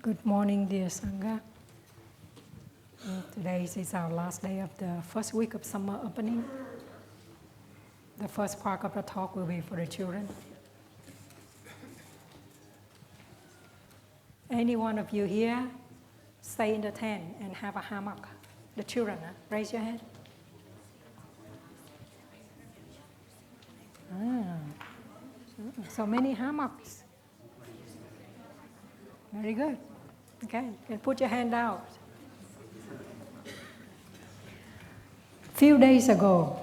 Good morning, dear Sangha. Today is our last day of the first week of summer opening. The first part of the talk will be for the children. Any one of you here stay in the tent and have a hammock? The children, raise your hand. So many hammocks. Very good. Okay, you can put your hand out. Few days ago,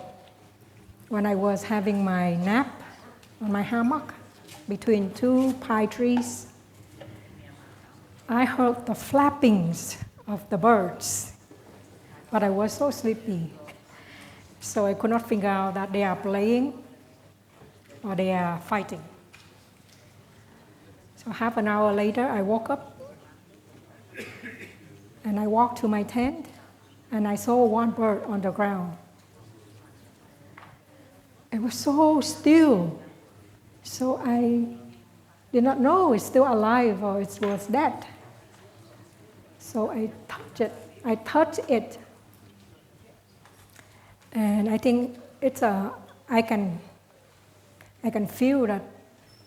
when I was having my nap on my hammock between two pine trees, I heard the flappings of the birds, but I was so sleepy, so I could not figure out that they are playing or they are fighting. So half an hour later, I woke up and I walked to my tent and I saw one bird on the ground. It was so still, so I did not know it's still alive or it was dead. So I touched it, and I think I can feel that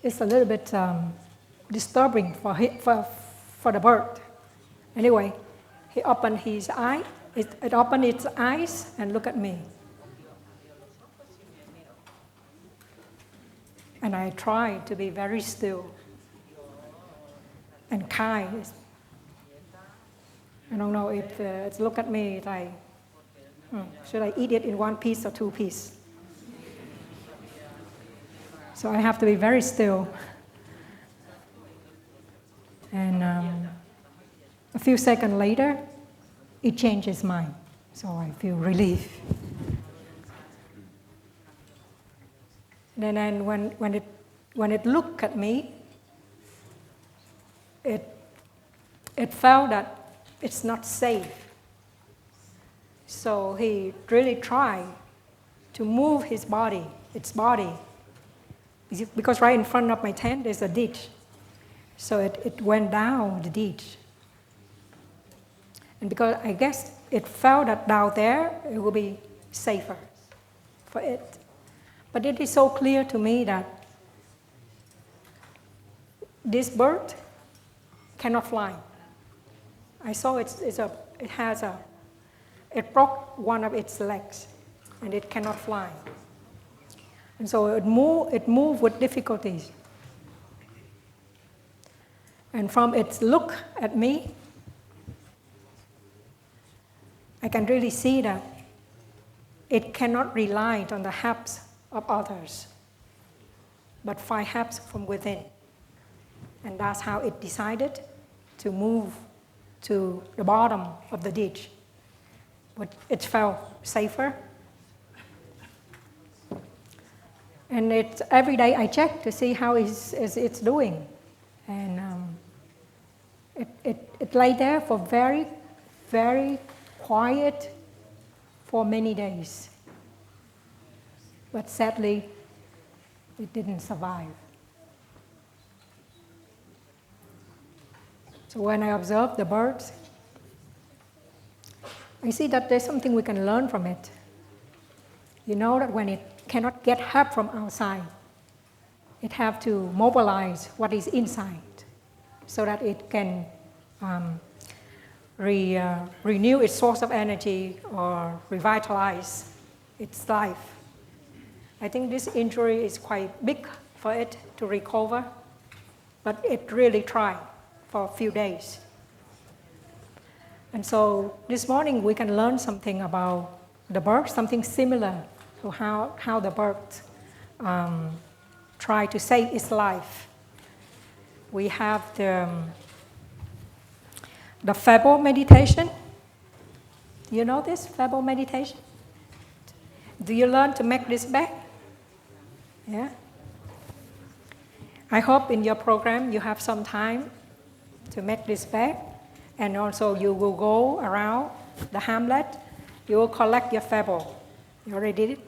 it's a little bit disturbing for the bird. Anyway, he opened his eye. It opened its eyes and looked at me. And I tried to be very still and kind. I don't know if it looked at me like, should I eat it in one piece or two pieces? So I have to be very still. And a few seconds later, it changed its mind. So I feel relief. And then when it looked at me, it felt that it's not safe. So he really tried to move its body, because right in front of my tent there's a ditch. So it went down the ditch. And because I guess it felt that down there it will be safer for it. But it is so clear to me that this bird cannot fly. I saw it broke one of its legs and it cannot fly. And so it moved with difficulties. And from its look at me, I can really see that it cannot rely on the helps of others, but find helps from within. And that's how it decided to move to the bottom of the ditch. But it felt safer. And every day I check to see how it's doing. And it lay there for very, very quiet for many days. But sadly, it didn't survive. So when I observe the birds, I see that there's something we can learn from it. You know that when it cannot get help from outside, it have to mobilize what is inside so that it can renew its source of energy or revitalize its life. I think this injury is quite big for it to recover, but it really tried for a few days. And so this morning we can learn something about the bird, something similar to how the bird tried to save its life. We have the Fable meditation. You know this Fable meditation? Do you learn to make this bag? Yeah. I hope in your program you have some time to make this bag, and also you will go around the Hamlet. You will collect your Fable. You already did it?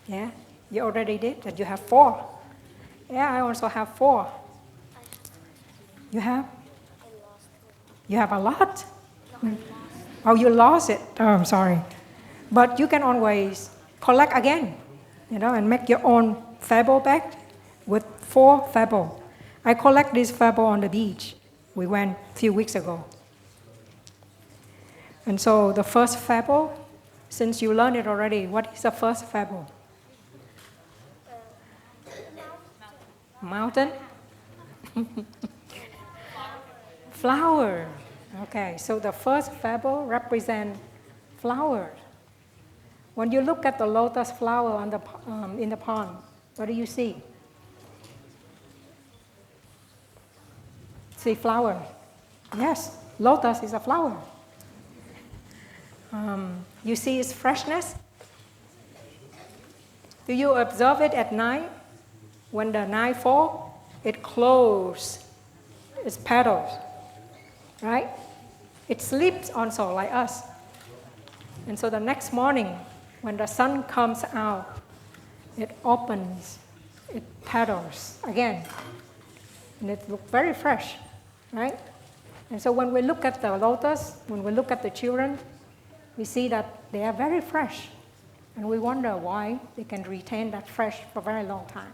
Yeah. You already did. That you have 4. Yeah, I also have 4. You have? You have a lot? Oh, you lost it. Oh, I'm sorry. But you can always collect again, and make your own fable bag with 4 fable. I collect this fable on the beach. We went a few weeks ago. And so the first fable, since you learned it already, what is the first fable? Mountain? Flower. Okay, so the first fable represents flowers. When you look at the lotus flower on in the pond, what do you see? See flower. Yes, lotus is a flower. You see its freshness? Do you observe it at night? When the night falls, it closes its petals, right? It sleeps also like us. And so the next morning, when the sun comes out, it opens its petals again. And it looks very fresh, right? And so when we look at the lotus, when we look at the children, we see that they are very fresh. And we wonder why they can retain that fresh for a very long time.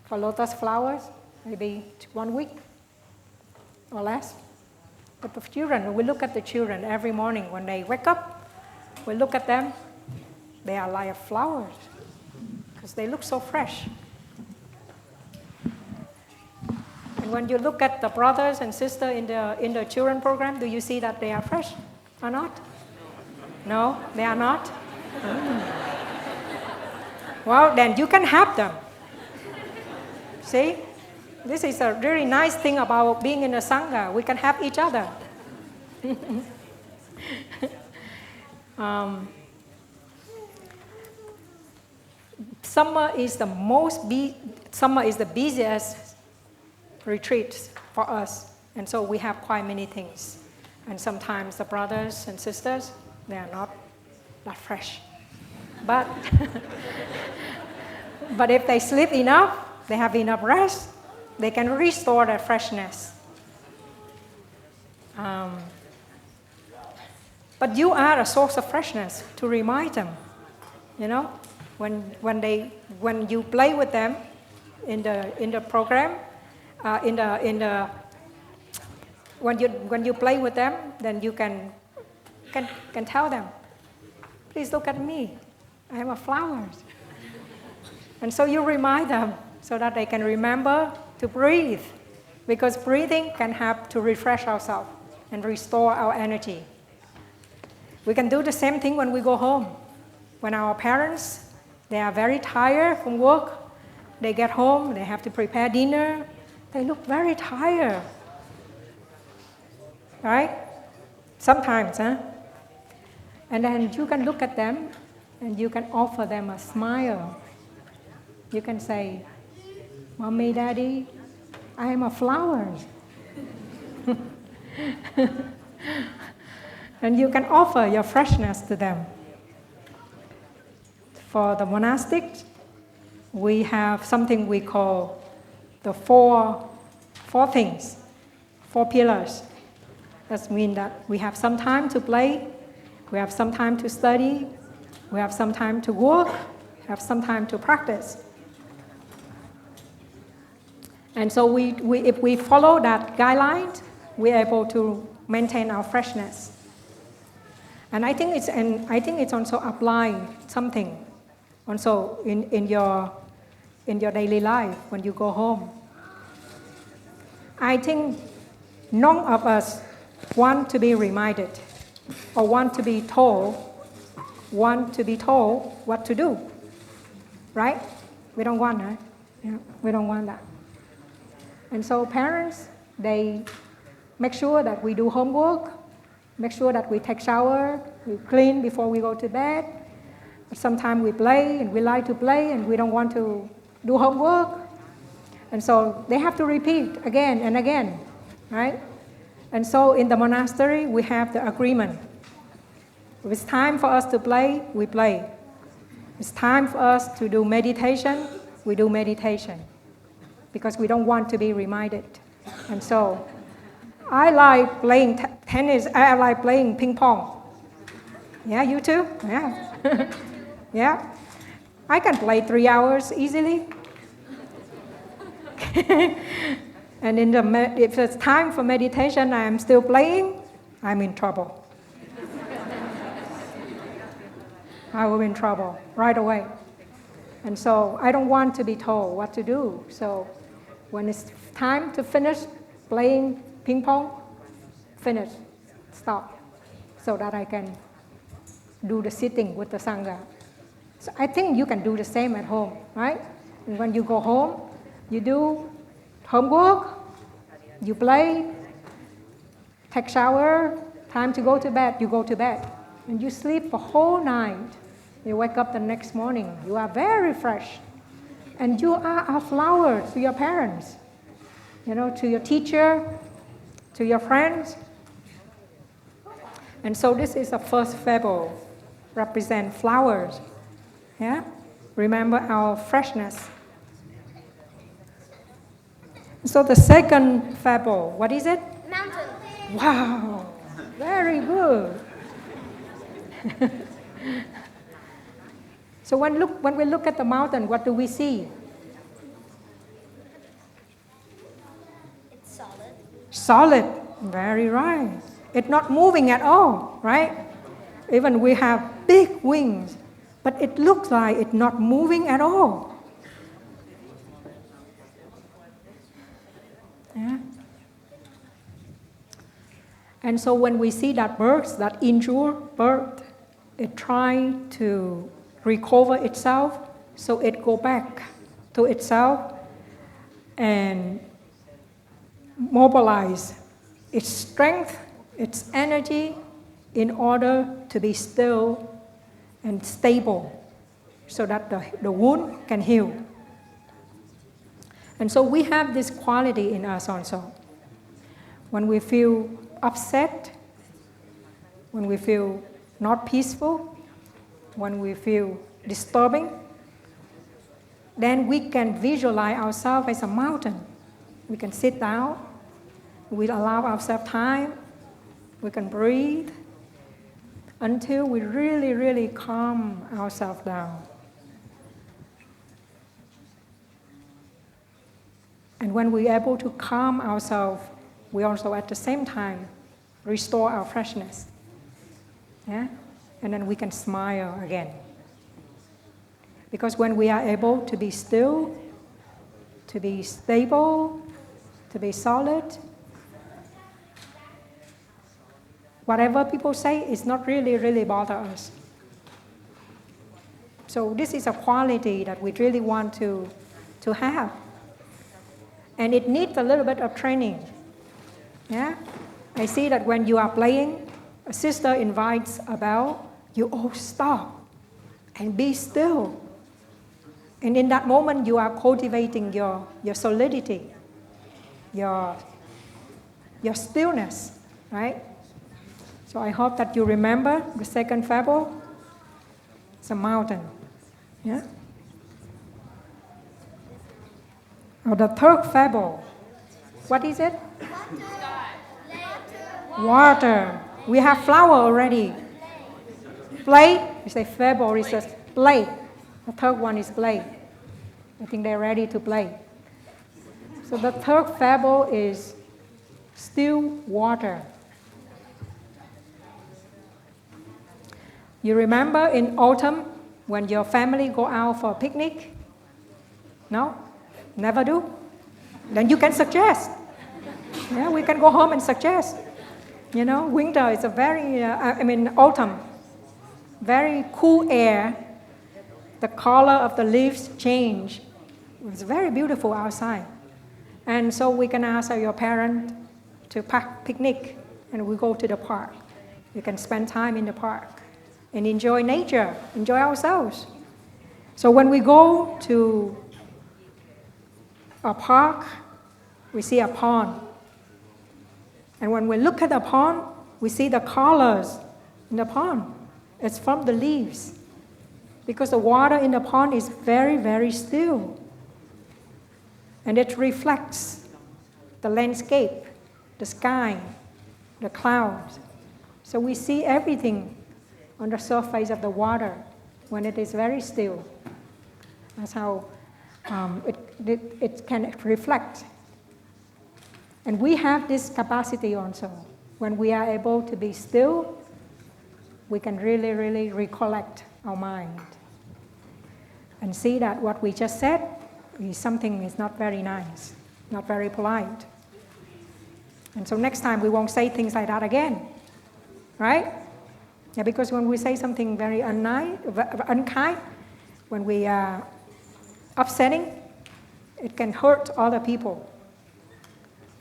For lotus flowers, maybe 1 week or less. But for children, when we look at the children every morning when they wake up, we look at them, they are like flowers because they look so fresh. And when you look at the brothers and sisters in the children program, do you see that they are fresh or not? No, they are not? Well, then you can have them. See? This is a really nice thing about being in a Sangha. We can have each other. Summer is the busiest retreat for us. And so we have quite many things. And sometimes the brothers and sisters, they are not that fresh. But, but if they sleep enough, they have enough rest, they can restore their freshness. But you are a source of freshness to remind them. When you play with them in the program, when you play with them, then you can tell them, please look at me, I am a flower. And so you remind them so that they can remember to breathe, because breathing can help to refresh ourselves and restore our energy. We can do the same thing when we go home. When our parents, they are very tired from work, they get home, they have to prepare dinner, they look very tired. Right? Sometimes, huh? And then you can look at them and you can offer them a smile. You can say, Mommy, Daddy, I am a flower. And you can offer your freshness to them. For the monastics, we have something we call the four things, 4 pillars. That means that we have some time to play, we have some time to study, we have some time to work, we have some time to practice. And so if we follow that guideline, we're able to maintain our freshness. And I think it's also applying something also in your daily life when you go home. I think none of us want to be reminded or want to be told what to do, right? We don't want that. Yeah, we don't want that. And so parents, they make sure that we do homework, make sure that we take shower, we clean before we go to bed. But sometimes we play and we like to play and we don't want to do homework. And so they have to repeat again and again, right? And so in the monastery, we have the agreement. If it's time for us to play, we play. If it's time for us to do meditation, we do meditation. Because we don't want to be reminded. And so I like playing tennis. I like playing ping pong. Yeah, you too? Yeah. Yeah. I can play 3 hours easily. And if it's time for meditation, I am still playing, I'm in trouble. I will be in trouble right away. And so I don't want to be told what to do. So when it's time to finish playing ping pong, finish, stop, so that I can do the sitting with the Sangha. So I think you can do the same at home, right? And when you go home, you do homework, you play, take shower, time to go to bed, you go to bed. And you sleep the whole night. You wake up the next morning, you are very fresh. And you are a flower to your parents, to your teacher, to your friends. And so this is the first fable, represent flowers. Yeah? Remember our freshness. So the second fable, what is it? Mountain. Wow, very good. So when we look at the mountain, what do we see? It's solid. Solid, very right. It's not moving at all, right? Even we have big wings, but it looks like it's not moving at all. Yeah. And so when we see that birds, that injured bird, it tries to recover itself, so it go back to itself and mobilize its strength, its energy in order to be still and stable so that the wound can heal. And so we have this quality in us also. When we feel upset, when we feel not peaceful, when we feel disturbing, then we can visualize ourselves as a mountain. We can sit down, we allow ourselves time, we can breathe until we really, really calm ourselves down. And when we're able to calm ourselves, we also at the same time restore our freshness. Yeah? And then we can smile again. Because when we are able to be still, to be stable, to be solid, whatever people say is not really, really bother us. So this is a quality that we really want to have. And it needs a little bit of training. Yeah? I see that when you are playing, a sister invites a bell, you all stop and be still. And in that moment, you are cultivating your solidity, your stillness, right? So I hope that you remember the second fable. It's a mountain. Yeah? Or the third fable, what is it? Water. We have flower already. Play. You say fable is a play. The third one is play. I think they're ready to play. So the third fable is still water. You remember in autumn when your family go out for a picnic? No? Never do? Then you can suggest. Yeah, we can go home and suggest. Winter is a very, autumn, very cool air. The color of the leaves change. It's very beautiful outside. And so we can ask your parent to pack picnic and we go to the park. We can spend time in the park and enjoy nature, enjoy ourselves. So when we go to a park, we see a pond. And when we look at the pond, we see the colors in the pond. It's from the leaves. Because the water in the pond is very, very still. And it reflects the landscape, the sky, the clouds. So we see everything on the surface of the water when it is very still. That's how it can reflect. And we have this capacity also. When we are able to be still, we can really, really recollect our mind and see that what we just said is something is not very nice, not very polite. And so next time we won't say things like that again, right? Yeah, because when we say something very unkind, when we are upsetting, it can hurt other people.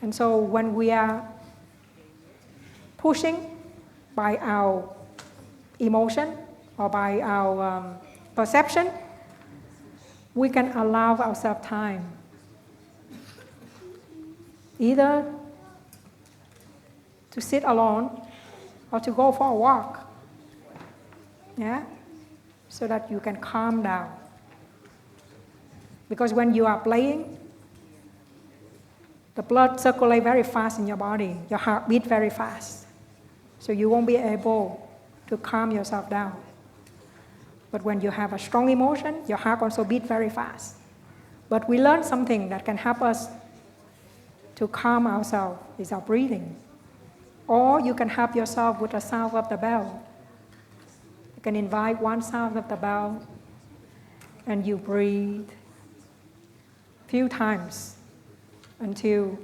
And so when we are pushing by our emotion or by our perception, we can allow ourselves time. Either to sit alone or to go for a walk. Yeah? So that you can calm down. Because when you are playing, the blood circulates very fast in your body. Your heart beats very fast. So you won't be able to calm yourself down. But when you have a strong emotion, your heart also beats very fast. But we learn something that can help us to calm ourselves is our breathing. Or you can help yourself with the sound of the bell. You can invite one sound of the bell and you breathe a few times until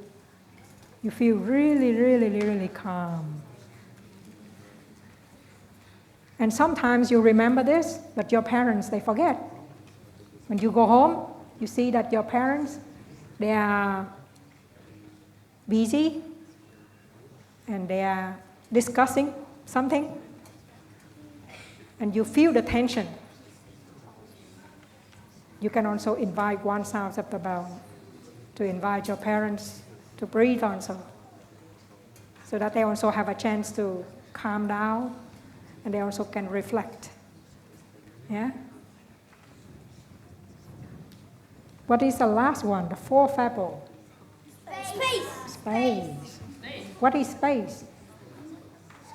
you feel really, really, really calm. And sometimes you remember this, but your parents, they forget. When you go home, you see that your parents, they are busy and they are discussing something, and you feel the tension. You can also invite one sound of the bell to invite your parents to breathe also, so that they also have a chance to calm down and they also can reflect. Yeah? What is the last one? The fourth fable? Space. Space. What is space?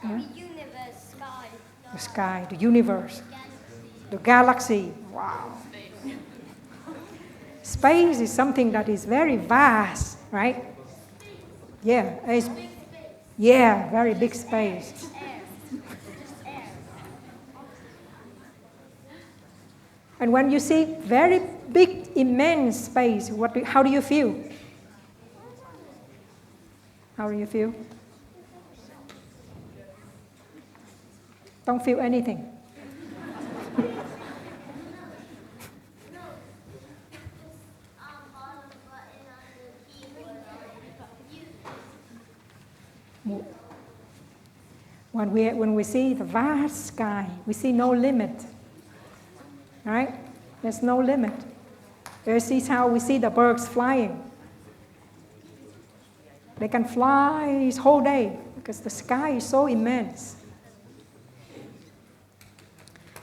Yeah? The universe, sky. The sky, the universe, the galaxy. Wow. Space is something that is very vast, right? Yeah, yeah, very big space. And when you see very big, immense space, how do you feel? How do you feel? Don't feel anything. When we see the vast sky, we see no limit. Right? There's no limit. This is how we see the birds flying. They can fly this whole day because the sky is so immense.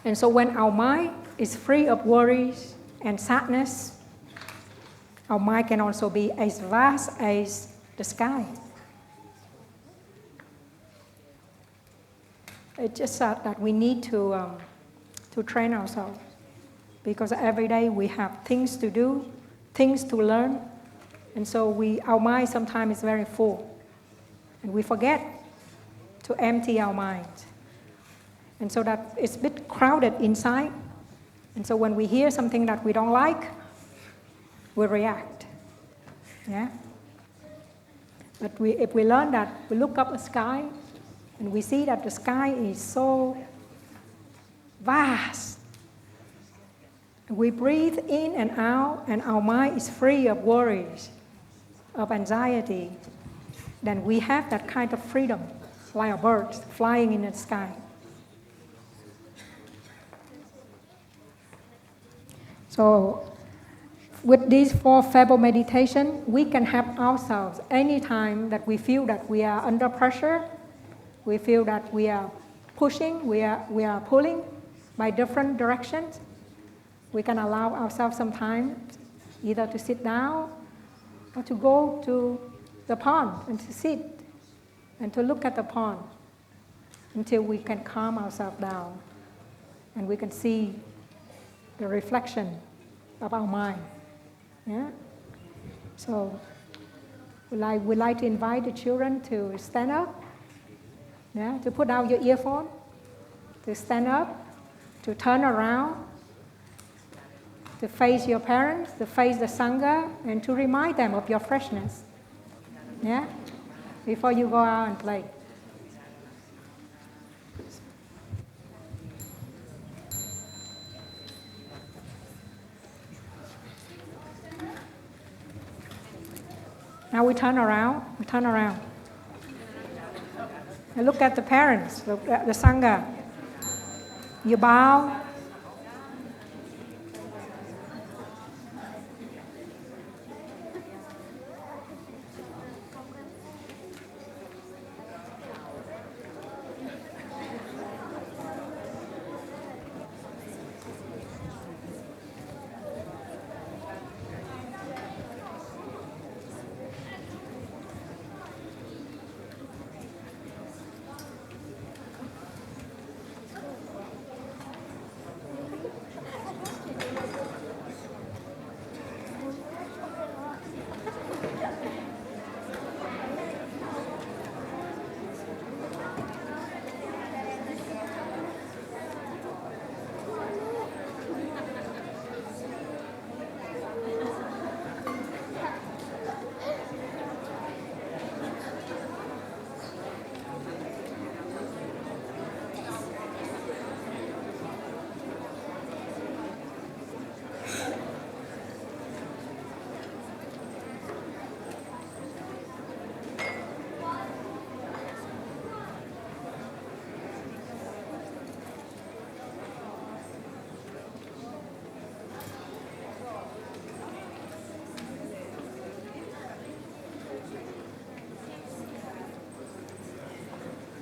And so when our mind is free of worries and sadness, our mind can also be as vast as the sky. It's just that we need to train ourselves. Because every day we have things to do, things to learn, and so our mind sometimes is very full. And we forget to empty our mind. And so that it's a bit crowded inside. And so when we hear something that we don't like, we react. Yeah? But if we learn that, we look up the sky, and we see that the sky is so vast. We breathe in and out, and our mind is free of worries, of anxiety. Then we have that kind of freedom, like a bird flying in the sky. So, with this four fable meditation, we can help ourselves anytime that we feel that we are under pressure, we feel that we are pushing, we are pulling by different directions. We can allow ourselves some time either to sit down or to go to the pond and to sit and to look at the pond until we can calm ourselves down and we can see the reflection of our mind. Yeah? So we like to invite the children to stand up, yeah? To put down your earphone, to stand up, to turn around, to face your parents, to face the Sangha, and to remind them of your freshness, yeah? Before you go out and play. Now we turn around, and look at the parents, look at the Sangha. You bow.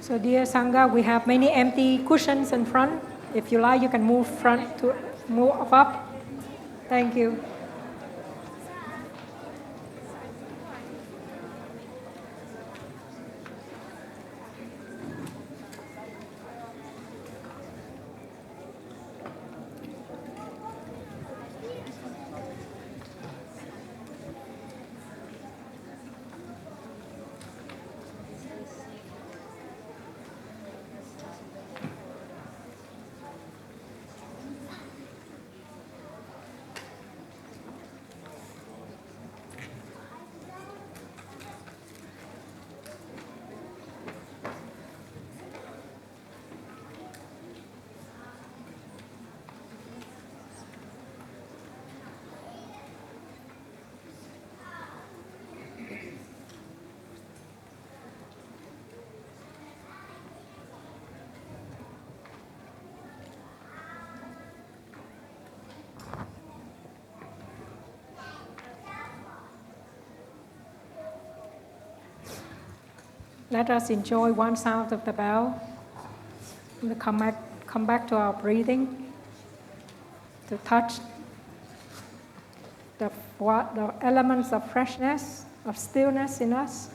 So dear Sangha, we have many empty cushions in front. If you like, you can move up. Thank you. Let us enjoy one sound of the bell. We'll come back to our breathing, to touch the elements of freshness, of stillness in us.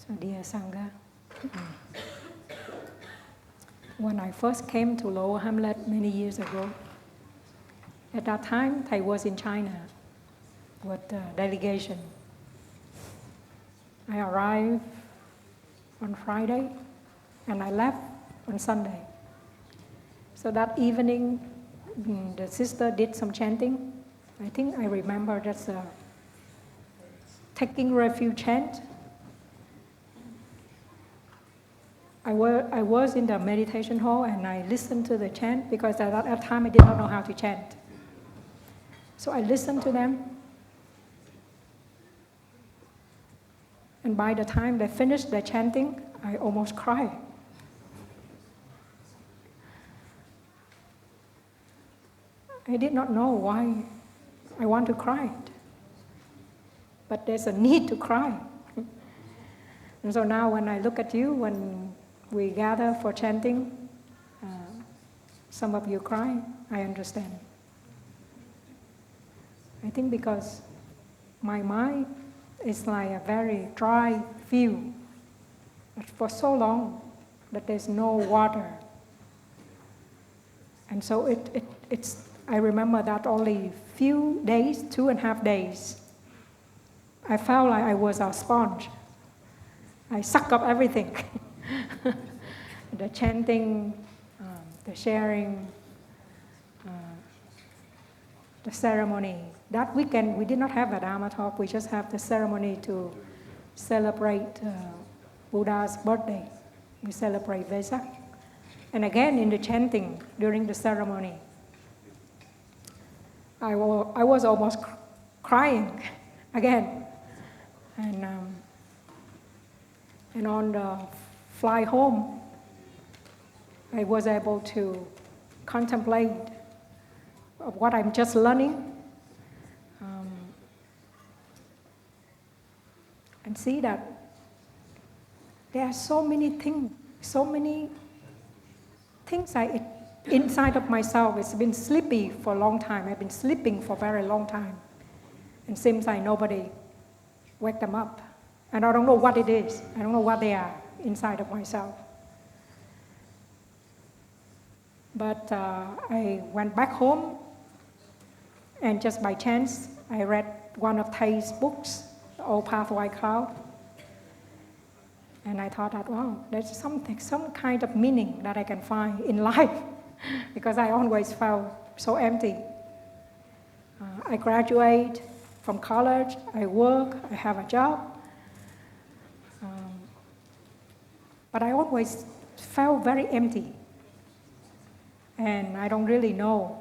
So dear Sangha, when I first came to Lower Hamlet many years ago, at that time Thầy was in China. with the delegation. I arrived on Friday and I left on Sunday. So that evening, the sister did some chanting. I think I remember that's a taking refuge chant. I was in the meditation hall and I listened to the chant because at that time I did not know how to chant. So I listened to them. And by the time they finished their chanting, I almost cried. I did not know why I want to cry. But there's a need to cry. And so now when I look at you, when we gather for chanting, some of you cry, I understand. I think because my mind is like a very dry field for so long that there's no water. And so it's I remember that only few days, 2.5 days, I felt like I was a sponge. I suck up everything. The chanting, the sharing, the ceremony. That weekend we did not have a Dharma talk, we just have the ceremony to celebrate Buddha's birthday. We celebrate Vesak. And again in the chanting during the ceremony, I was almost crying again. And on the flight home, I was able to contemplate what I'm just learning and see that there are so many things inside of myself. It's been sleepy for a long time. I've been sleeping for a very long time. And seems like nobody wake them up. And I don't know what it is. I don't know what they are inside of myself. But I went back home, and just by chance, I read one of Thay's books, The Old Path White Cloud. And I thought that, wow, there's some kind of meaning that I can find in life, because I always felt so empty. I graduate from college, I work, I have a job. But I always felt very empty. And I don't really know.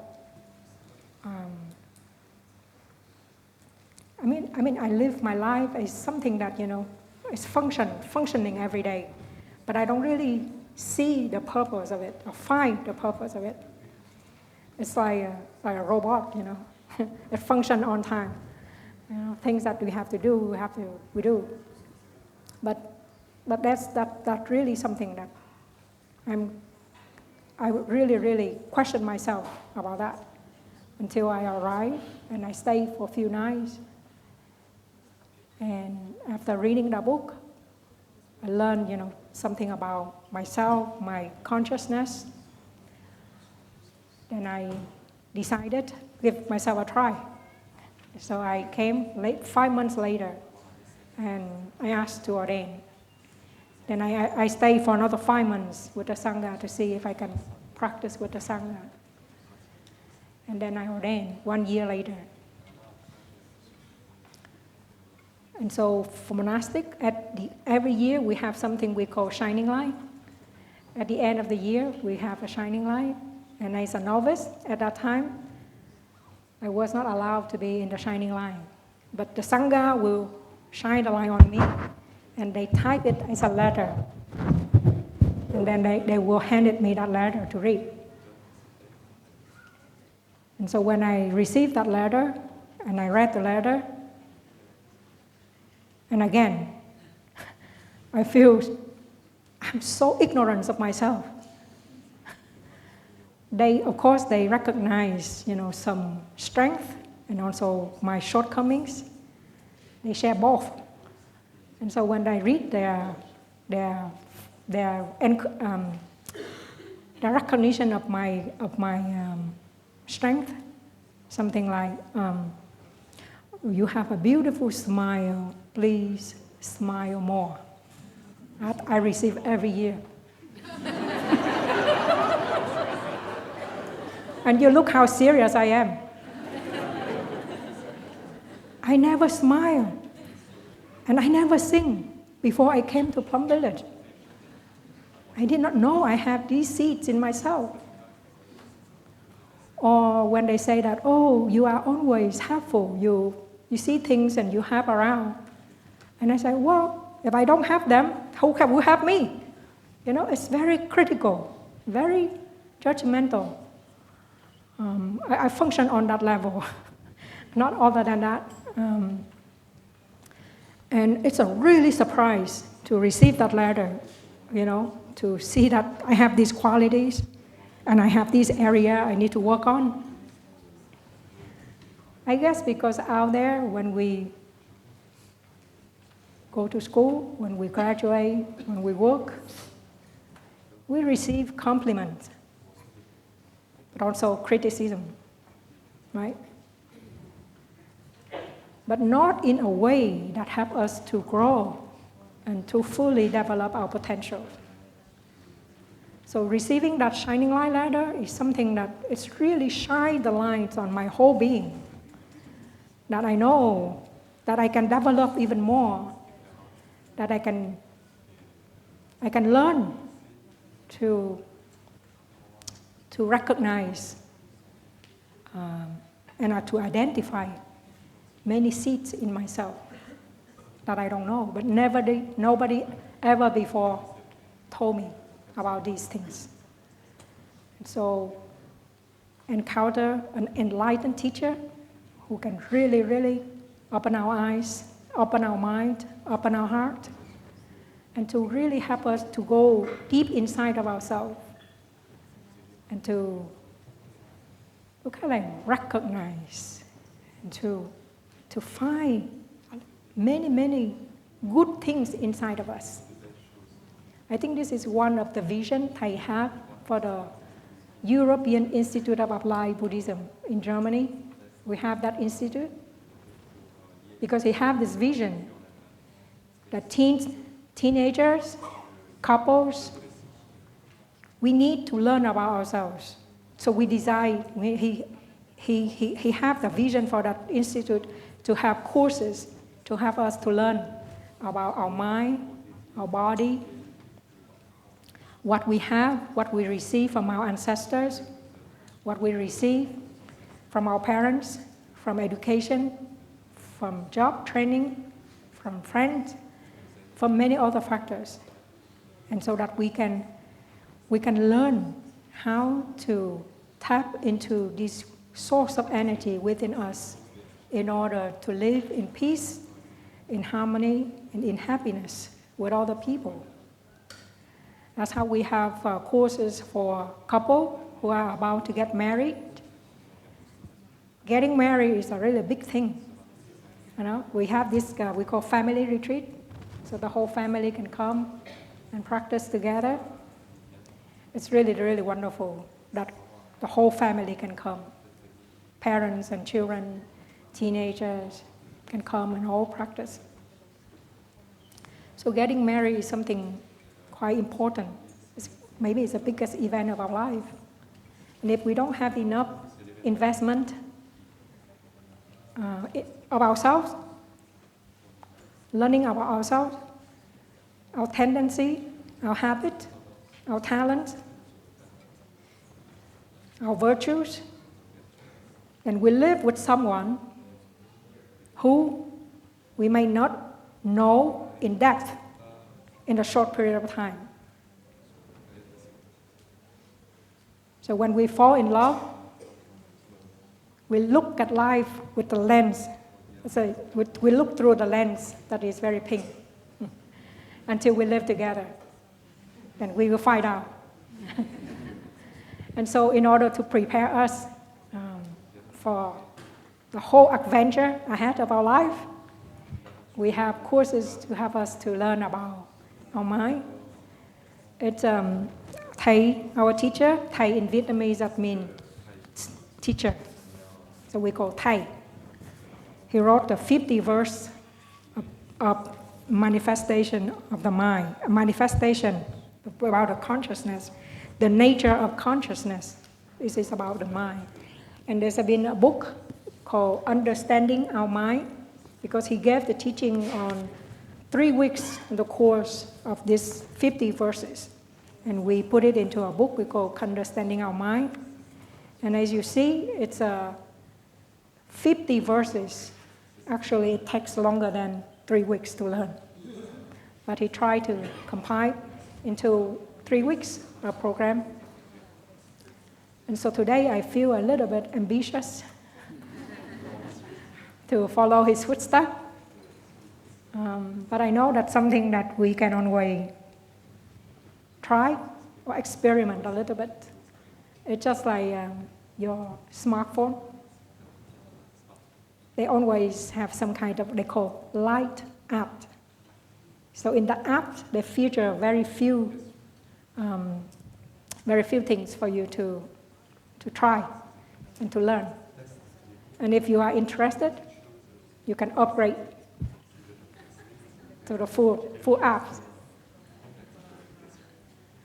I live my life as something that, is functioning every day. But I don't really see the purpose of it, or find the purpose of it. It's like a robot, It functions on time. Things that we have to do, we do. But that's really something that I would really question myself about that until I arrived and I stayed for a few nights. And after reading the book, I learned, something about myself, my consciousness. Then I decided to give myself a try. So I came 5 months later, and I asked to ordain. Then I stayed for another 5 months with the Sangha to see if I can practice with the Sangha. And then I ordained 1 year later. And so for monastic, every year we have something we call shining light. At the end of the year, we have a shining light. And as a novice at that time, I was not allowed to be in the shining light. But the Sangha will shine the light on me, and they type it as a letter. And then they will hand me that letter to read. And so when I received that letter, and I read the letter, and again, I feel I'm so ignorant of myself. Of course, they recognize, some strength and also my shortcomings. They share both. And so when I read their recognition of my strength, something like, You have a beautiful smile. Please smile more. That I receive every year. And you look how serious I am. I never smile. And I never sing before I came to Plum Village. I did not know I have these seeds in myself. Or when they say that, oh, you are always helpful, you see things and you have around. And I say, well, if I don't have them, who will have me? You know, it's very critical, very judgmental. I function on that level, not other than that. And it's a really surprise to receive that letter, you know, to see that I have these qualities and I have this area I need to work on. I guess because out there, when we go to school, when we graduate, when we work, we receive compliments, but also criticism, right? But not in a way that helps us to grow and to fully develop our potential. So receiving that shining light letter is something that it's really shine the light on my whole being, that I know that I can develop even more, that I can learn to recognize and to identify many seeds in myself that I don't know, but nobody ever before told me about these things. And so encounter an enlightened teacher who can really, really open our eyes, open our mind, open our heart, and to really help us to go deep inside of ourselves and to kind of recognize and to find many, many good things inside of us. I think this is one of the visions Thầy have for the European Institute of Applied Buddhism in Germany. We have that institute because he have this vision that teenagers, couples, we need to learn about ourselves. So we decide, he have the vision for that institute to have courses to help us to learn about our mind, our body, what we have, what we receive from our ancestors, what we receive from our parents, from education, from job training, from friends, from many other factors. And so that we can learn how to tap into this source of energy within us in order to live in peace, in harmony, and in happiness with other people. That's how we have courses for couple who are about to get married. Getting married is a really big thing. You know, we have this we call family retreat, so the whole family can come and practice together. It's really, really wonderful that the whole family can come. Parents and children, teenagers can come and all practice. So getting married is something quite important. Maybe it's the biggest event of our life. And if we don't have enough investment of ourselves, learning about ourselves, our tendency, our habit, our talent, our virtues, and we live with someone who we may not know in depth in a short period of time. So when we fall in love, we look at life with the lens. So we look through the lens that is very pink until we live together. Then we will find out. And so in order to prepare us for the whole adventure ahead of our life, we have courses to help us to learn about our mind. It's Thầy, our teacher. Thầy in Vietnamese that means teacher. So we call Thầy. he wrote the 50 verse of manifestation of the mind, a manifestation about the consciousness, the nature of consciousness. This is about the mind. And there's been a book called Understanding Our Mind, because he gave the teaching on 3 weeks in the course of these 50 verses. And we put it into a book we call Understanding Our Mind. And as you see, it's 50 verses. Actually, it takes longer than 3 weeks to learn. But he tried to compile into 3 weeks of program. And so today I feel a little bit ambitious to follow his footsteps. But I know that's something that we can always try or experiment a little bit. It's just like your smartphone. They always have some kind of, they call light app. So in the app, they feature very few things for you to try and to learn. And if you are interested, you can upgrade to the full app.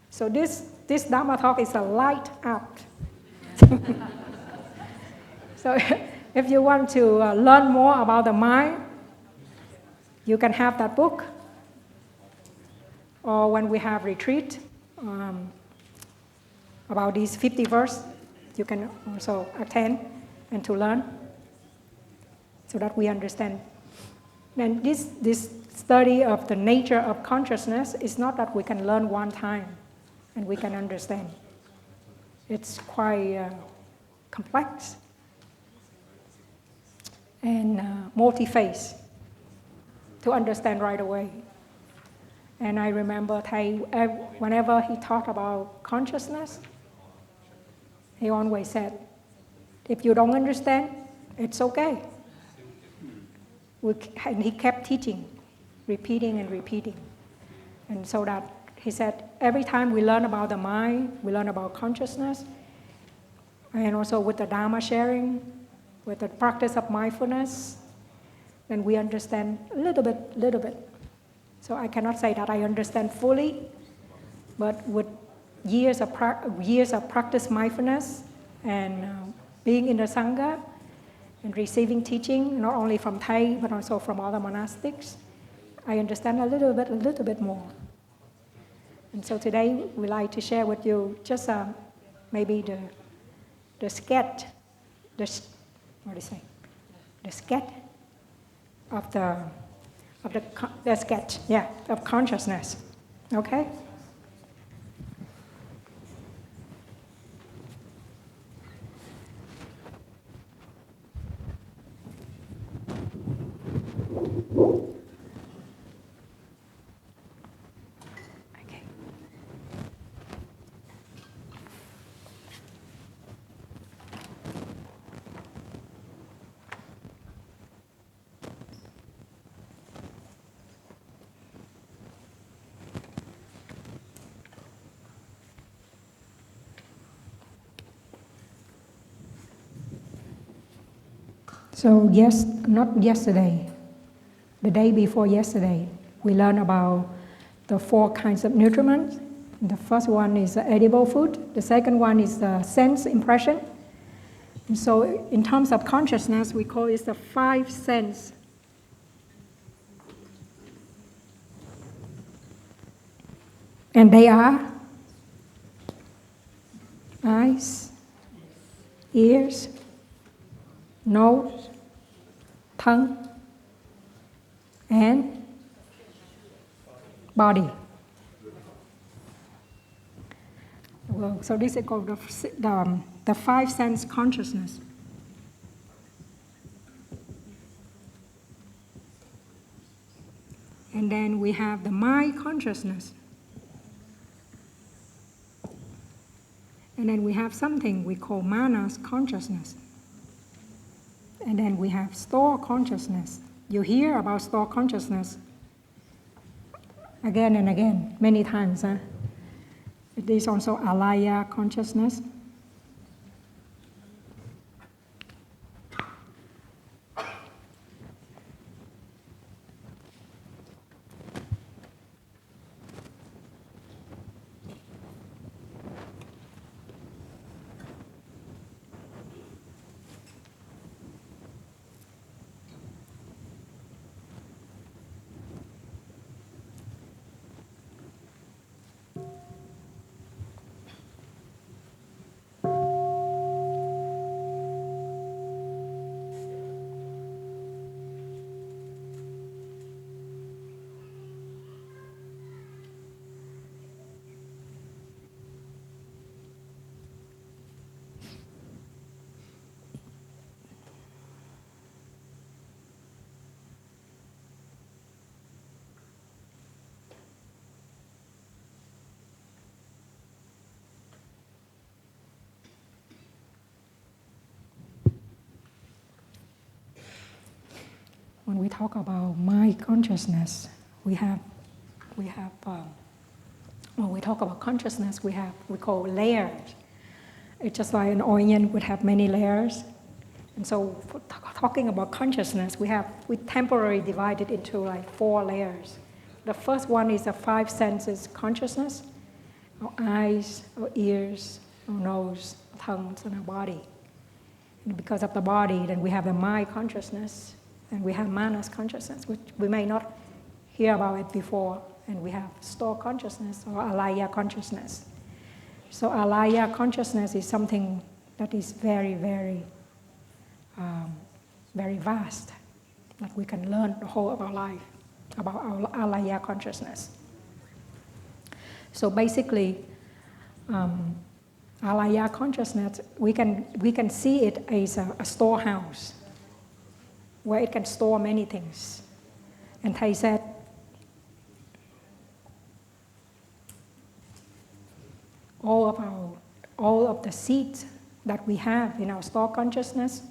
So this Dharma talk is a light app. So if you want to learn more about the mind, you can have that book. Or when we have retreat about these 50 verses, you can also attend and to learn so that we understand. And this study of the nature of consciousness is not that we can learn one time and we can understand. It's quite complex and multi-phase to understand right away. And I remember Thầy, whenever he talked about consciousness, he always said, if you don't understand, it's okay. And he kept teaching, repeating and repeating. And so that he said, every time we learn about the mind, we learn about consciousness, and also with the Dharma sharing, with the practice of mindfulness, then we understand a little bit. So I cannot say that I understand fully, but with years of practice mindfulness and being in the Sangha and receiving teaching, not only from Thầy, but also from other monastics, I understand a little bit more. And so today we like to share with you just maybe the sketch, the sketch of the sketch, of consciousness. Okay? So not yesterday, the day before yesterday, we learned about the 4 kinds of nutriments. The first one is edible food. The second one is the sense impression. And so in terms of consciousness, we call it the 5 senses. And they are eyes, ears, nose, tongue, and body. Well, so this is called the 5 sense consciousness. And then we have the mind consciousness. And then we have something we call manas consciousness. And then we have store consciousness. You hear about store consciousness again and again, many times. It is also alaya consciousness. when we talk about mind consciousness, we have when we talk about consciousness, we call layers. It's just like an onion would have many layers. And so for talking about consciousness, we temporarily divide it into like 4 layers. The first one is the 5 senses consciousness: our eyes, our ears, our nose, our tongues, and our body. And because of the body, then we have the mind consciousness, and we have manas consciousness, which we may not hear about it before. And we have store consciousness or alaya consciousness. So alaya consciousness is something that is very, very, very vast, that we can learn the whole of our life about our alaya consciousness. So basically, alaya consciousness, we can see it as a storehouse where it can store many things. And Thầy said, all of the seeds that we have in our store consciousness,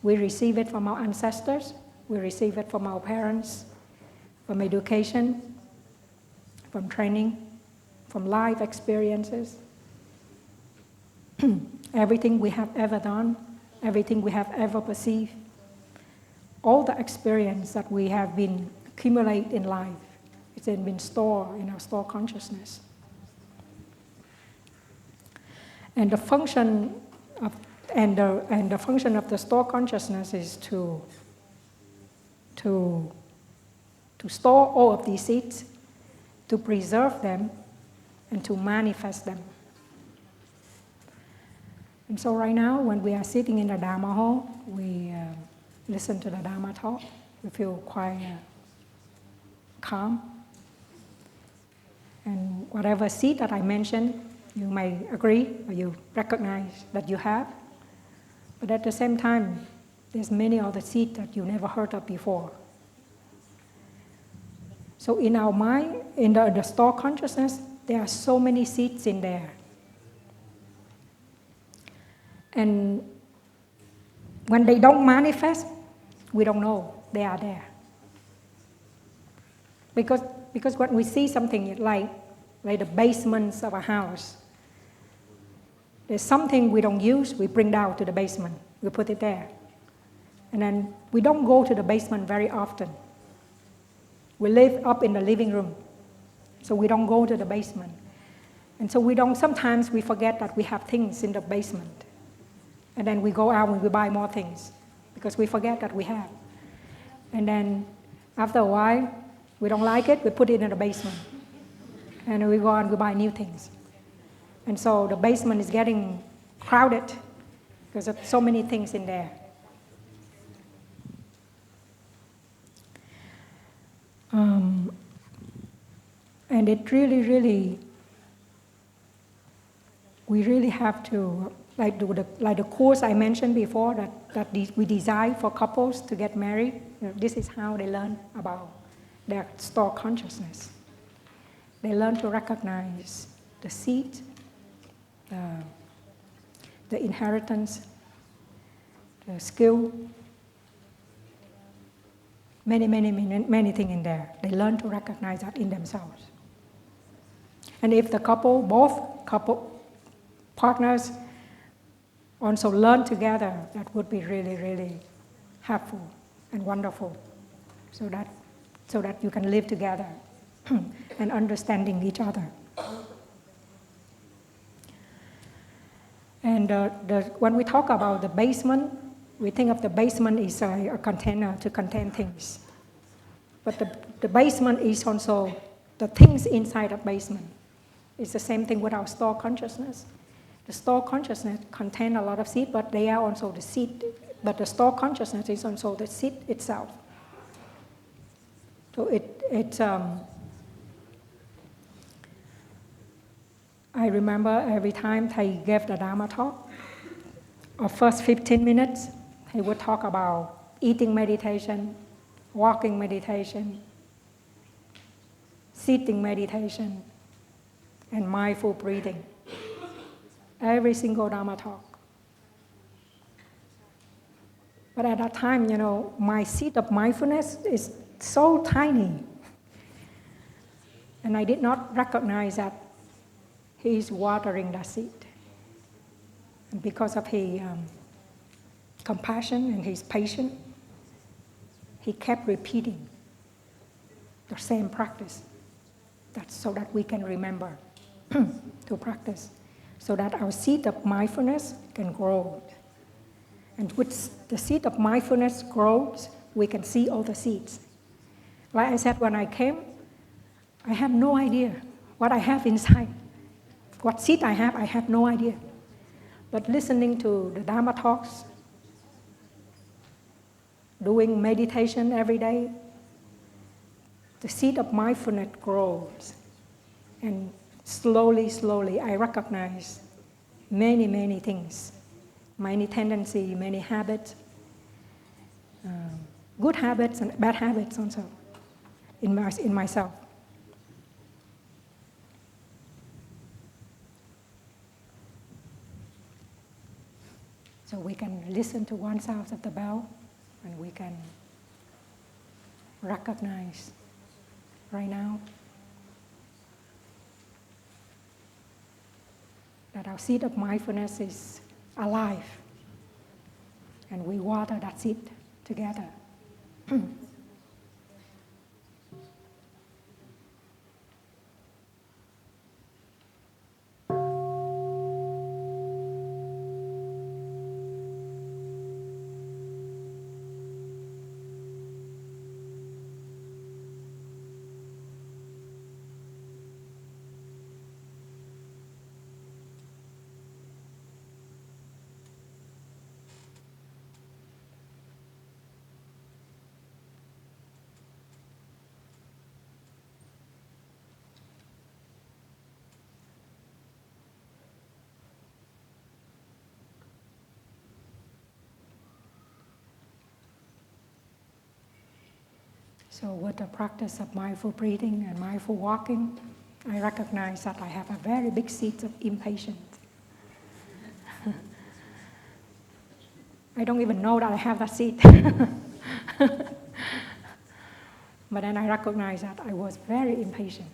we receive it from our ancestors, we receive it from our parents, from education, from training, from life experiences. Everything we have ever done, everything we have ever perceived, all the experience that we have been accumulate in life, it's been stored in our store consciousness. And the function of the store consciousness is to store all of these seeds, to preserve them, and to manifest them. And so right now, when we are sitting in the Dharma hall, we listen to the Dharma talk. We feel quite calm. And whatever seed that I mentioned, you may agree or you recognize that you have. But at the same time, there's many other seeds that you never heard of before. So in our mind, in the store consciousness, there are so many seeds in there. And when they don't manifest, we don't know they are there. Because when we see something like the basements of a house, there's something we don't use, we bring down to the basement, we put it there. And then we don't go to the basement very often. We live up in the living room, so we don't go to the basement. And so sometimes we forget that we have things in the basement. And then we go out and we buy more things, because we forget that we have. And then after a while, we don't like it, we put it in the basement. And then we go and we buy new things. And so the basement is getting crowded because of so many things in there. And it really, we really have to, like the course I mentioned before, that we design for couples to get married. This is how they learn about their store consciousness. They learn to recognize the seed, the inheritance, the skill, many things in there. They learn to recognize that in themselves. And if the both couple partners also learn together, that would be really helpful and wonderful, so that you can live together and understanding each other. And when we talk about the basement, we think of the basement as a container to contain things. But the basement is also the things inside the basement. It's the same thing with our store consciousness. The store consciousness contains a lot of seed, but they are also the seed. But the store consciousness is also the seed itself. So I remember every time Thầy gave the Dharma talk, our first 15 minutes, he would talk about eating meditation, walking meditation, sitting meditation, and mindful breathing. Every single Dharma talk. But at that time, my seed of mindfulness is so tiny. And I did not recognize that he is watering that seed. And because of his compassion and his patience, he kept repeating the same practice. That's so that we can remember to practice, so that our seed of mindfulness can grow. And with the seed of mindfulness grows, we can see all the seeds. Like I said, when I came, I have no idea what I have inside. What seed I have no idea. But listening to the Dharma talks, doing meditation every day, the seed of mindfulness grows. And slowly, I recognize many things, many tendencies, many habits, good habits and bad habits also in myself. So we can listen to one sound of the bell, and we can recognize right now that our seed of mindfulness is alive, and we water that seed together. So with the practice of mindful breathing and mindful walking, I recognize that I have a very big seed of impatience. I don't even know that I have that seed. But then I recognize that I was very impatient.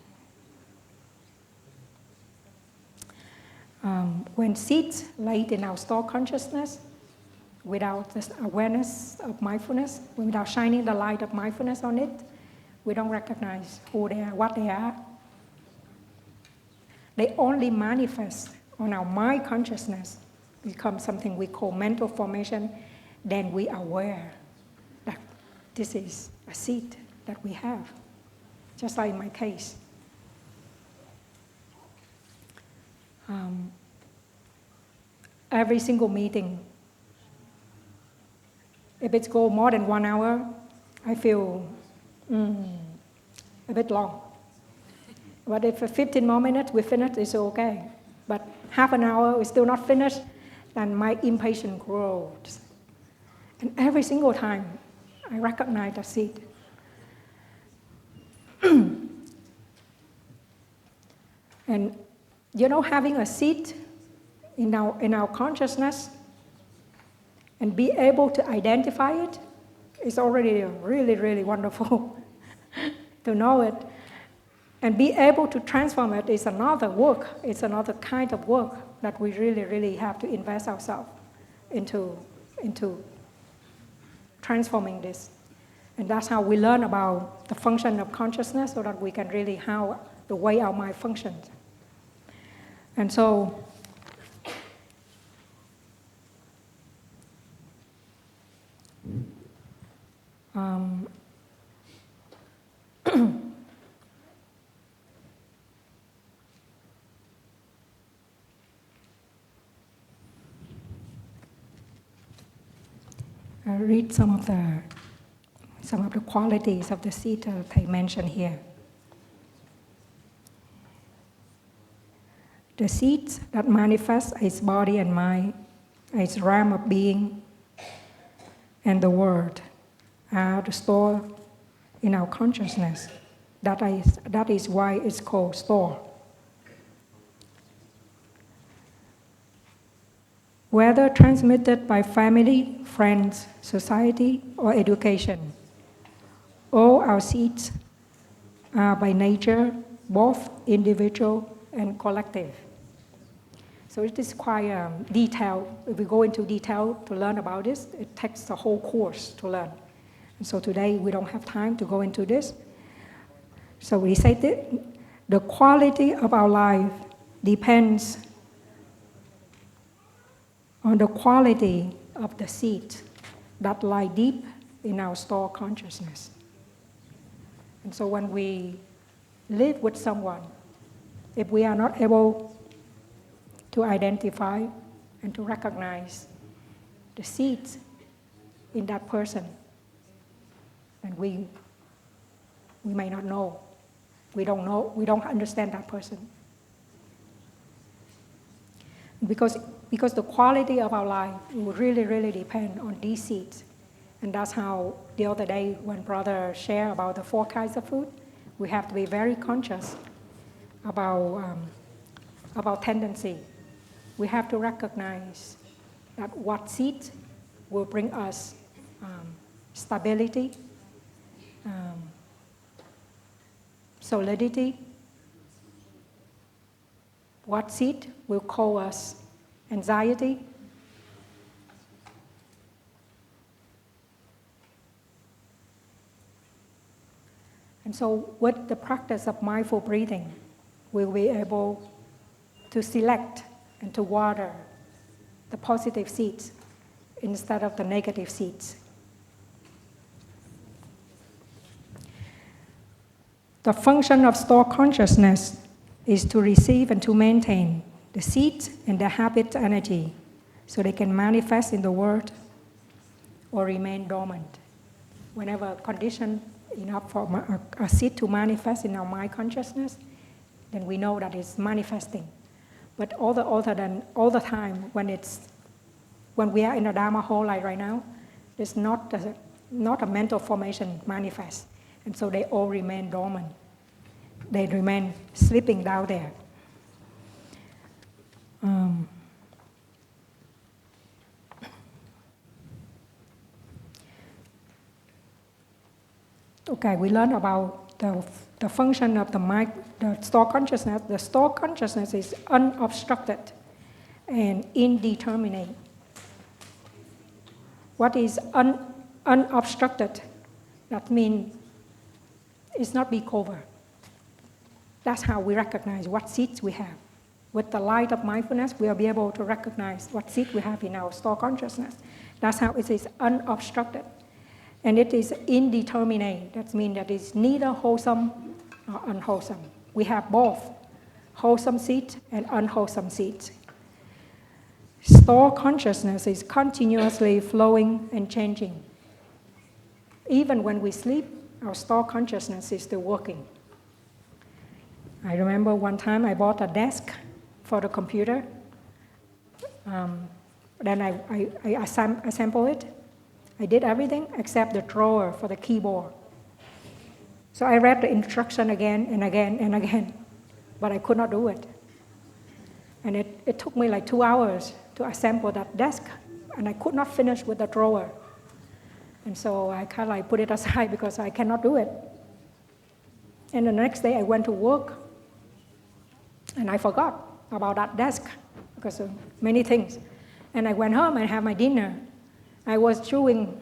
When seeds laid in our store consciousness, without this awareness of mindfulness, without shining the light of mindfulness on it, we don't recognize who they are, what they are. They only manifest on our mind consciousness, become something we call mental formation. Then we are aware that this is a seed that we have, just like in my case. Every single meeting, if it goes more than 1 hour, I feel a bit long. But if for 15 more minutes we finish, it's okay. But half an hour we still not finished, then my impatience grows. And every single time I recognize the seed. And having a seed in our consciousness and be able to identify it is already really wonderful. To know it and be able to transform it is another work. It's another kind of work that we really have to invest ourselves into transforming this. And that's how we learn about the function of consciousness, so that we can really how the way our mind functions. And so I'll read some of the qualities of the seed that I mentioned here. The seeds that manifest as body and mind, as realm of being, and the world are stored in our consciousness. That is why it's called store. whether transmitted by family, friends, society, or education. All our seeds are by nature both individual and collective. So it is quite detailed. If we go into detail to learn about this, it takes the whole course to learn. And so today we don't have time to go into this. So we say that the quality of our life depends on the quality of the seed that lie deep in our store consciousness. And so when we live with someone, if we are not able to identify and to recognize the seeds in that person, and we may not know. We don't understand that person. Because the quality of our life will really, really depend on these seeds. And that's how the other day when brother shared about the 4 kinds of food, we have to be very conscious about tendency. We have to recognize that what seed will bring us stability, solidity. What seed will cause us anxiety. And so with the practice of mindful breathing, we'll be able to select and to water the positive seeds instead of the negative seeds. The function of store consciousness is to receive and to maintain the seeds and the habit energy so they can manifest in the world or remain dormant. Whenever condition enough for a seed to manifest in our mind consciousness, then we know that it's manifesting. But all the time when we are in a Dharma hole like right now, there's not a mental formation manifest. And so they all remain dormant. They remain sleeping down there. Okay, we learned about the function of the mind, the store consciousness. The store consciousness is unobstructed and indeterminate. What is unobstructed? That means it's not big over. That's how we recognize what seeds we have. With the light of mindfulness, we'll be able to recognize what seed we have in our store consciousness. That's how it is unobstructed. And it is indeterminate. That means that it's neither wholesome nor unwholesome. We have both wholesome seeds and unwholesome seeds. Store consciousness is continuously flowing and changing. Even when we sleep, our store consciousness is still working. I remember one time I bought a desk for the computer. Then I assembled it. I did everything except the drawer for the keyboard. So I read the instruction again and again and again, but I could not do it. And it took me like 2 hours to assemble that desk, and I could not finish with the drawer. And so I kind of like put it aside because I cannot do it. And the next day I went to work, and I forgot about that desk because of many things. And I went home and had my dinner. I was chewing,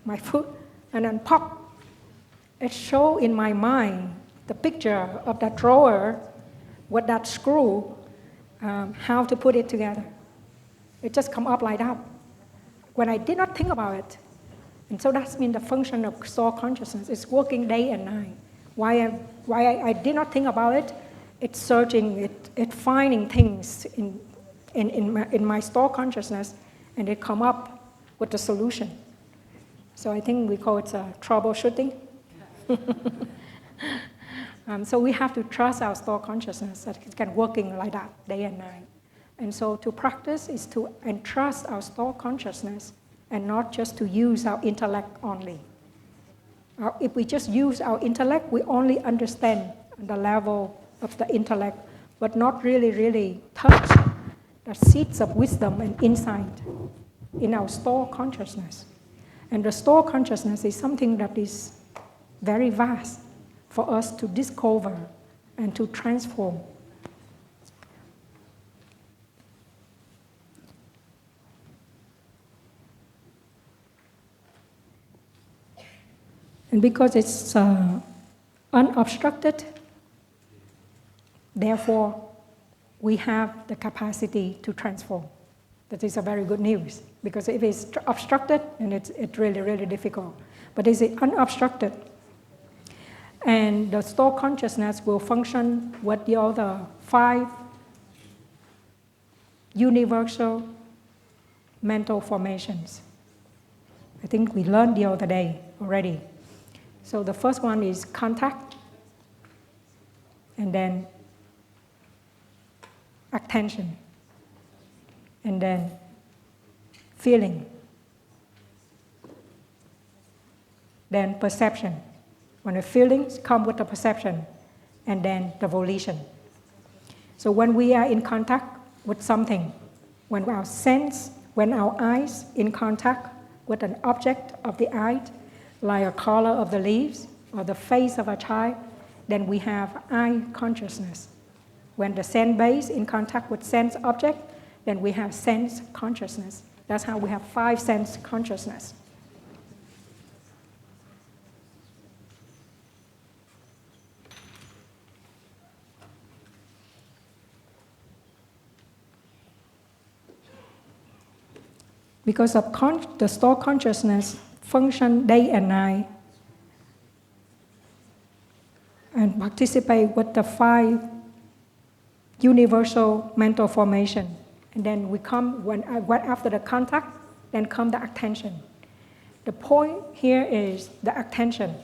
my food, and then pop, it showed in my mind the picture of that drawer with that screw, how to put it together. It just come up like that. When I did not think about it. And so that's been the function of soul consciousness. It's working day and night. Why I did not think about it, it's searching, it finding things in my store consciousness, and it come up with the solution. So I think we call it troubleshooting. So we have to trust our store consciousness that it can working like that day and night. And so to practice is to entrust our store consciousness and not just to use our intellect only. If we just use our intellect, we only understand the level of the intellect, but not really touch the seeds of wisdom and insight in our store consciousness. And the store consciousness is something that is very vast for us to discover and to transform. And because it's unobstructed, therefore we have the capacity to transform. That is a very good news, because if it's obstructed, then it's really, really difficult. But it's unobstructed, and the store consciousness will function with the other 5 universal mental formations. I think we learned the other day already. So the first one is contact, and then attention, and then feeling, then perception. When the feelings come with the perception, and then the volition. So when we are in contact with something, when our eyes in contact with an object of the eye, like a color of the leaves or the face of a child, then we have eye consciousness. When the sense base in contact with sense object, then we have sense consciousness. That's how we have 5 sense consciousness. Because of the store consciousness function day and night and participate with the 5 universal mental formation. And then we come, after the contact, then come the attention. The point here is the attention.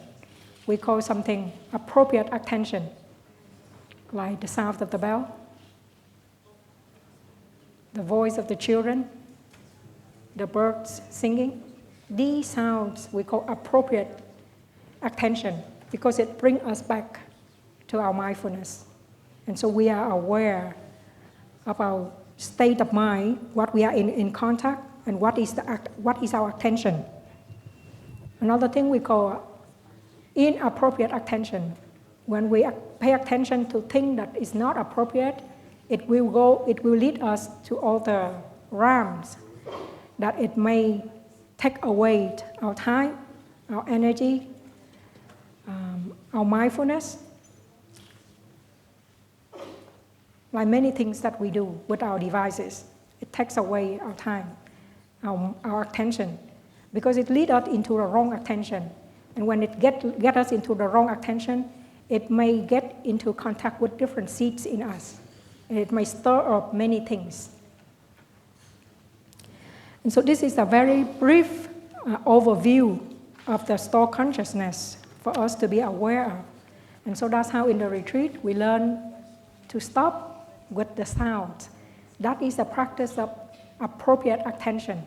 We call something appropriate attention, like the sound of the bell, the voice of the children, the birds singing. These sounds we call appropriate attention, because it brings us back to our mindfulness. And so we are aware of our state of mind, what we are in contact, and what is our attention. Another thing we call inappropriate attention. When we pay attention to things that is not appropriate, it will lead us to all the realms that it may take away our time, our energy, our mindfulness. Like many things that we do with our devices, it takes away our time, our attention, because it leads us into the wrong attention. And when it get us into the wrong attention, it may get into contact with different seeds in us, and it may stir up many things. And so this is a very brief overview of the store consciousness for us to be aware of. And so that's how in the retreat we learn to stop with the sound. That is a practice of appropriate attention.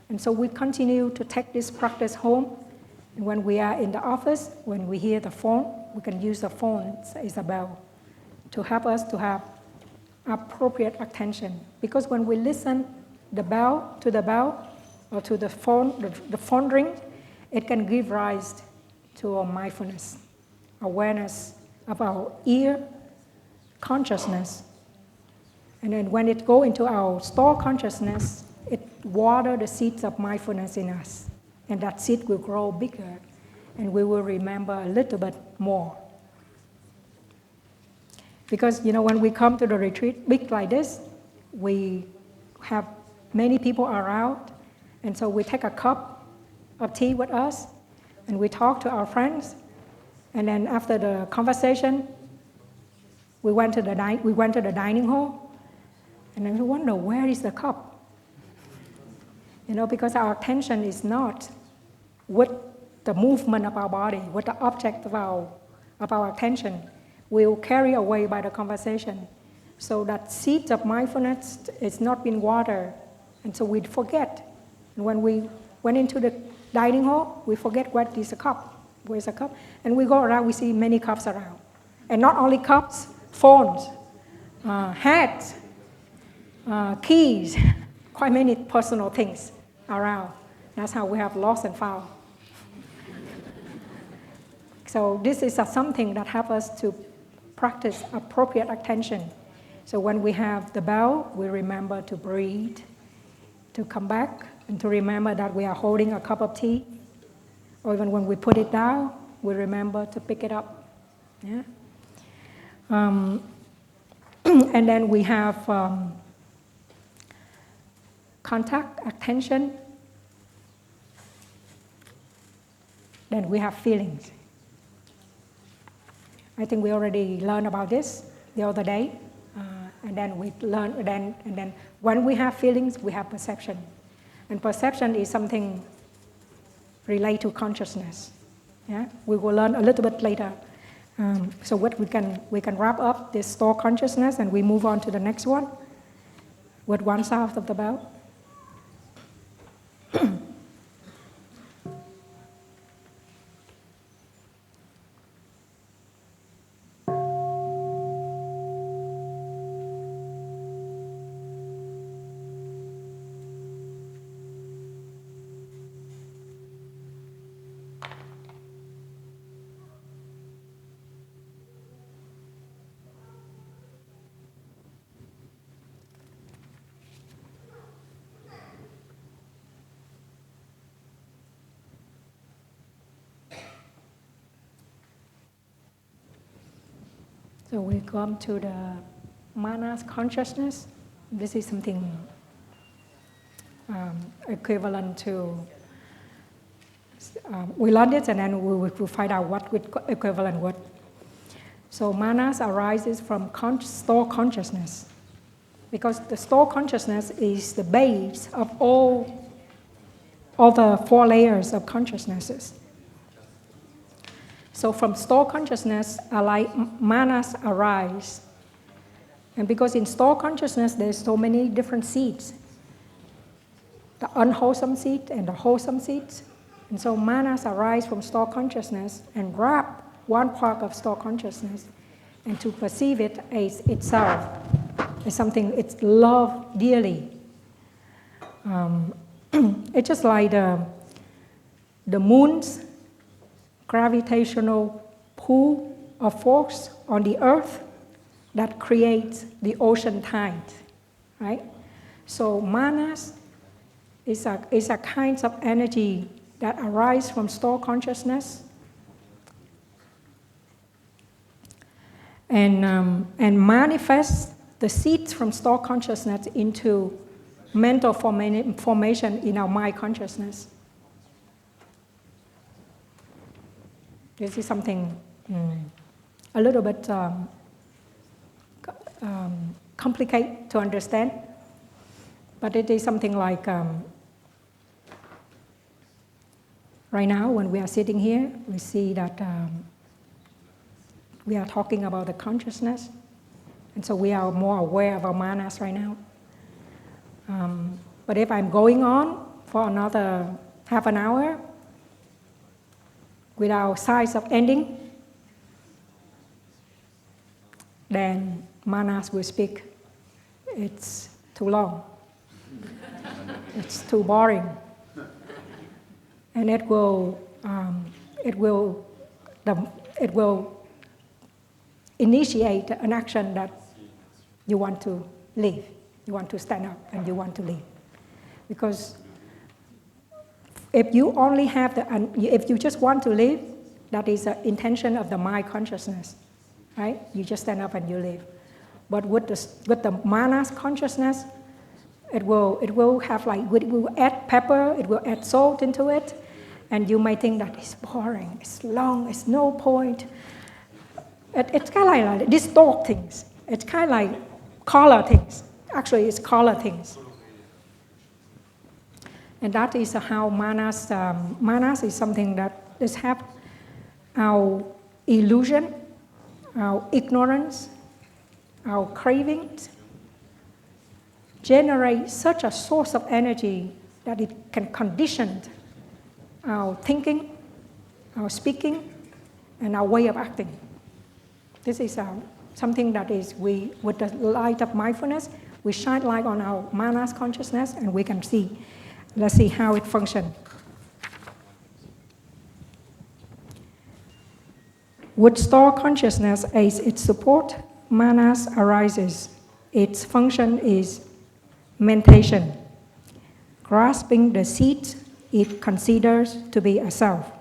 And so we continue to take this practice home. And when we are in the office, when we hear the phone, we can use the phone, Isabel, to help us to have appropriate attention. Because when we listen to the bell or to the phone ring, it can give rise to our mindfulness, awareness of our ear consciousness. And then when it goes into our store consciousness, it waters the seeds of mindfulness in us. And that seed will grow bigger, and we will remember a little bit more. Because, when we come to the retreat big like this, we have many people around, and so we take a cup of tea with us, and we talk to our friends, and then after the conversation, we went to the dining hall, and then we wonder, where is the cup? Because our attention is not with the movement of our body, with the object of our attention. We will carry away by the conversation. So that seed of mindfulness is not being watered, and so we forget. And when we went into the dining hall, we forget what is a cup, where's a cup, and we go around, we see many cups around. And not only cups, phones, hats, keys, quite many personal things around. That's how we have lost and found. So this is something that helps us to practice appropriate attention. So when we have the bell, we remember to breathe, to come back, and to remember that we are holding a cup of tea. Or even when we put it down, we remember to pick it up. Yeah? And then we have contact, attention. Then we have feelings. I think we already learned about this the other day. And then we learn, and then when we have feelings, we have perception. And perception is something related to consciousness. Yeah? We will learn a little bit later. So what we can wrap up this store consciousness, and we move on to the next one with one sound of the bell. So we come to the manas consciousness. This is something equivalent to, we learned it and then we will find out what with equivalent word. So manas arises from store consciousness, because the store consciousness is the base of all the 4 layers of consciousnesses. So from store consciousness, manas arise. And because in store consciousness, there's so many different seeds. The unwholesome seed and the wholesome seeds. And so manas arise from store consciousness and wrap one part of store consciousness, and to perceive it as itself, as something it's loved dearly. It's just like the moon's gravitational pull of force on the earth that creates the ocean tide, right? So manas is a kind of energy that arises from store consciousness and manifests the seeds from store consciousness into mental formation in our mind consciousness. This is something a little bit complicated to understand, but it is something like right now when we are sitting here, we see that we are talking about the consciousness, and so we are more aware of our manas right now. But if I'm going on for another half an hour, without signs of ending, then manas will speak. It's too long. It's too boring. And it will initiate an action that you want to leave. You want to stand up and you want to leave. Because if you only have if you just want to live, that is the intention of the mind consciousness, right? You just stand up and you live. But with the manas consciousness, it will have it will add pepper, it will add salt into it, and you may think that it's boring, it's long, it's no point. It's kind of like distort things. It's kind of like color things. Actually, it's color things. And that is how manas is something that is have our illusion, our ignorance, our cravings, generate such a source of energy that it can condition our thinking, our speaking, and our way of acting. This is something that is with the light of mindfulness, We shine light on our manas consciousness and we can see. Let's see how it functions. With store consciousness as its support, manas arises. Its function is mentation, grasping the seed it considers to be a self.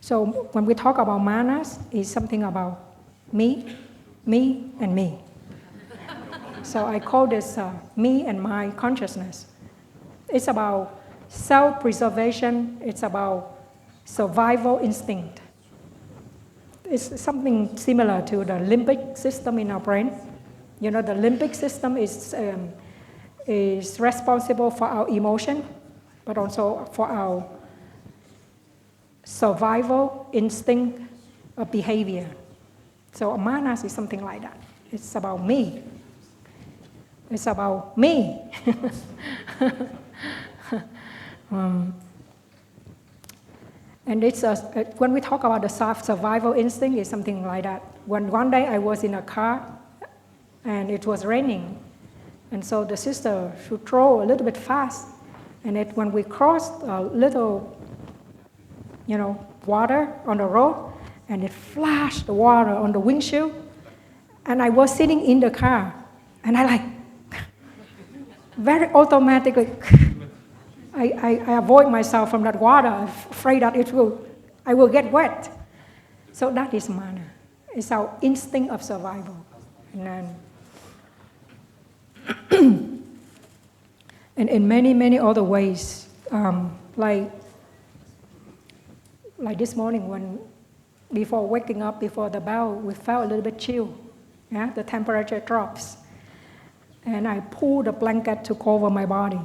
So when we talk about manas, it's something about me, and me. So I call this me and my consciousness. It's about self-preservation. It's about survival instinct. It's something similar to the limbic system in our brain. You know, the limbic system is responsible for our emotion, but also for our survival instinct of behavior. So manas is something like that. It's about me. It's about me. And it's when we talk about the survival instinct, it's something like that. When one day I was in a car and it was raining, and so the sister should throw a little bit fast, and when we crossed a little, water on the road, and it flashed the water on the windshield, and I was sitting in the car, and I very automatically, I avoid myself from that water, afraid that I will get wet. So that is mana. It's our instinct of survival. And in many, many other ways, like this morning before waking up, before the bell, we felt a little bit chill. Yeah, the temperature drops. And I pulled the blanket to cover my body.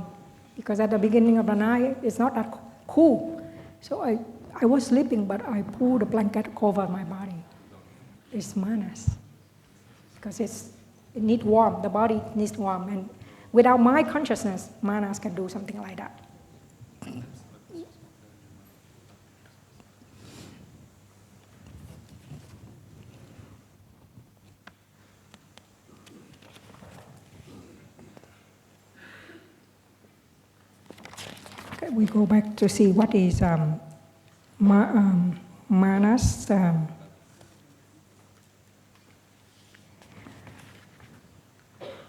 Because at the beginning of the night, it's not that cool. So I was sleeping, but I pulled the blanket to cover my body. It's manas. Because it needs warmth, the body needs warmth. And without my consciousness, manas can do something like that. We go back to see what is manas.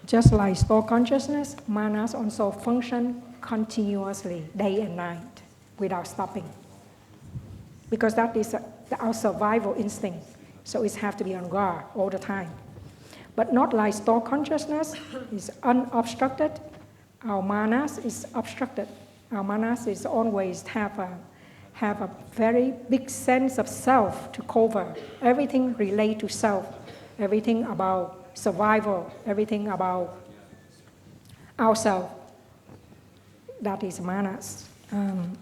Just like store consciousness, manas also function continuously, day and night, without stopping. Because that is our survival instinct, so it has to be on guard all the time. But not like store consciousness, is unobstructed. Our manas is obstructed. Our manas is always have a very big sense of self to cover. Everything relate to self. Everything about survival. Everything about ourselves. That is manas. And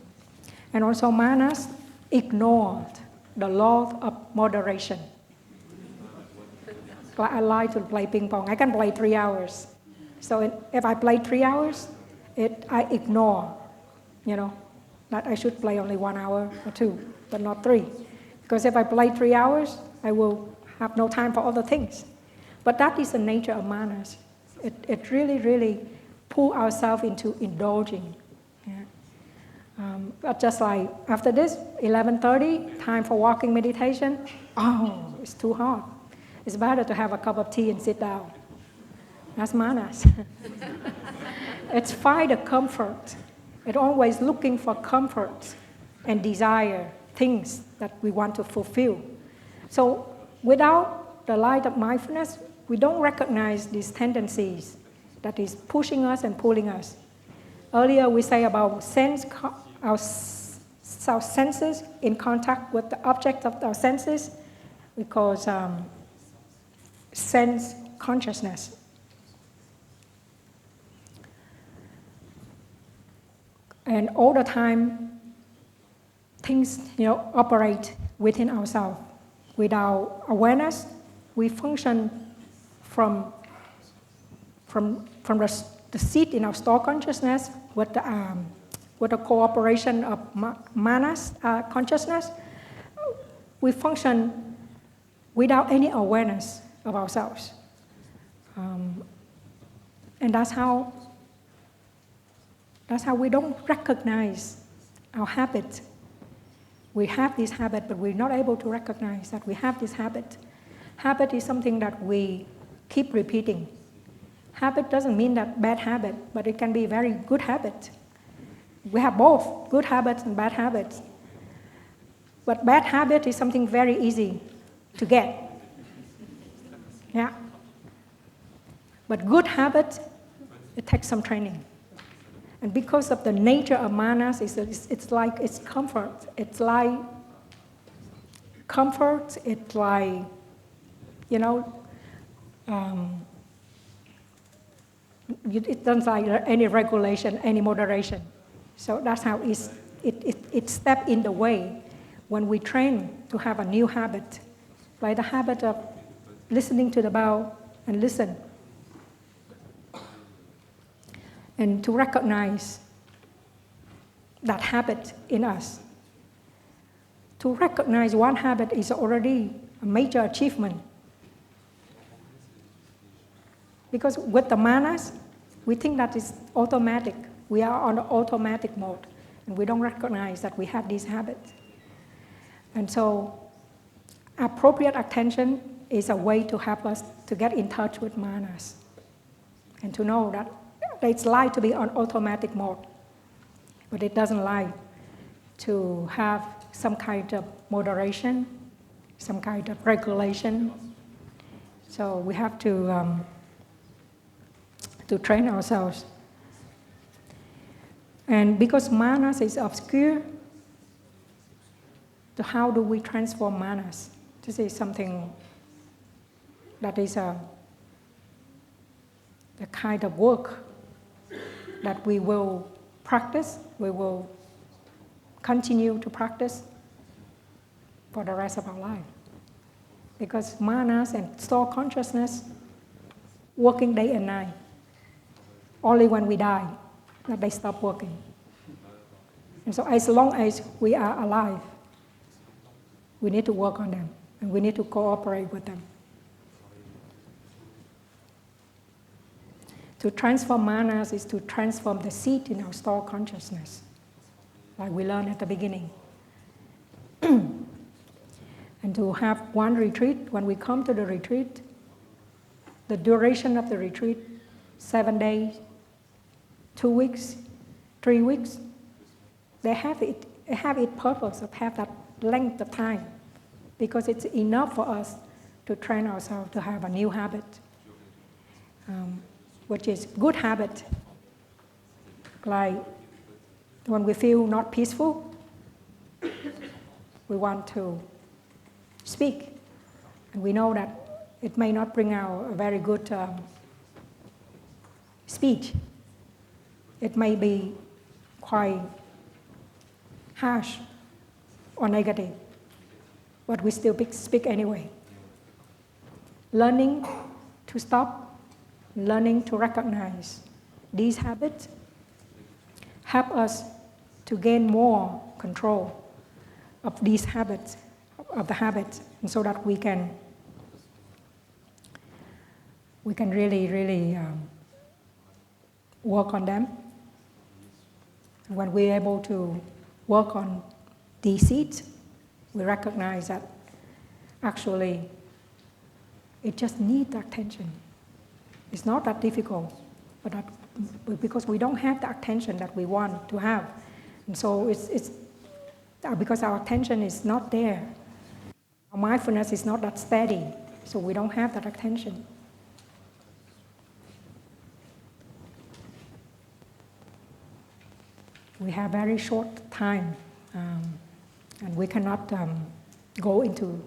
also manas ignored the law of moderation. I like to play ping pong. I can play 3 hours. So if I play 3 hours, I ignore. That I should play only 1 hour or 2, but not 3. Because if I play 3 hours, I will have no time for other things. But that is the nature of manas. It really, really pull ourselves into indulging. Yeah. But just like after this, 11:30, time for walking meditation. Oh, it's too hot. It's better to have a cup of tea and sit down. That's manas. It's find the comfort. It's always looking for comfort and desire, things that we want to fulfill. So without the light of mindfulness, we don't recognize these tendencies that is pushing us and pulling us. Earlier we say about our senses in contact with the object of our senses, we call sense consciousness. And all the time, things operate within ourselves. Without awareness, we function from the seat in our store consciousness with the cooperation of manas consciousness. We function without any awareness of ourselves. And that's how we don't recognize our habit. We have this habit, but we're not able to recognize that we have this habit. Habit is something that we keep repeating. Habit doesn't mean that bad habit, but it can be a very good habit. We have both good habits and bad habits. But bad habit is something very easy to get. Yeah. But good habit, it takes some training. And because of the nature of manas, it's like it's comfort. It's like comfort. It's like, it doesn't like any regulation, any moderation. So that's how it steps in the way when we train to have a new habit, like the habit of listening to the bell and listen. And to recognize that habit in us. To recognize one habit is already a major achievement. Because with the manas, we think that it's automatic. We are on the automatic mode, and we don't recognize that we have this habit. And so appropriate attention is a way to help us to get in touch with manas and to know that it's like to be on automatic mode, but it doesn't like to have some kind of moderation, some kind of regulation. So we have to train ourselves. And because manas is obscure, so how do we transform manas? This is something that is the kind of work that we will practice, we will continue to practice for the rest of our life. Because manas and store consciousness working day and night. Only when we die that they stop working. And so as long as we are alive, we need to work on them and we need to cooperate with them. To transform manas is to transform the seed in our store consciousness, like we learned at the beginning. And to have one retreat, when we come to the retreat, the duration of the retreat, 7 days, 2 weeks, 3 weeks, they have its purpose of have that length of time, because it's enough for us to train ourselves to have a new habit. Which is good habit. Like when we feel not peaceful, we want to speak. And we know that it may not bring out a very good speech. It may be quite harsh or negative, but we still speak anyway. Learning to stop, learning to recognize these habits help us to gain more control of these habits, of the habits, and so that we can really work on them. When we're able to work on these seeds, we recognize that actually it just needs attention. It's not that difficult, but because we don't have the attention that we want to have. And so it's because our attention is not there. Our mindfulness is not that steady, so we don't have that attention. We have very short time, and we cannot go into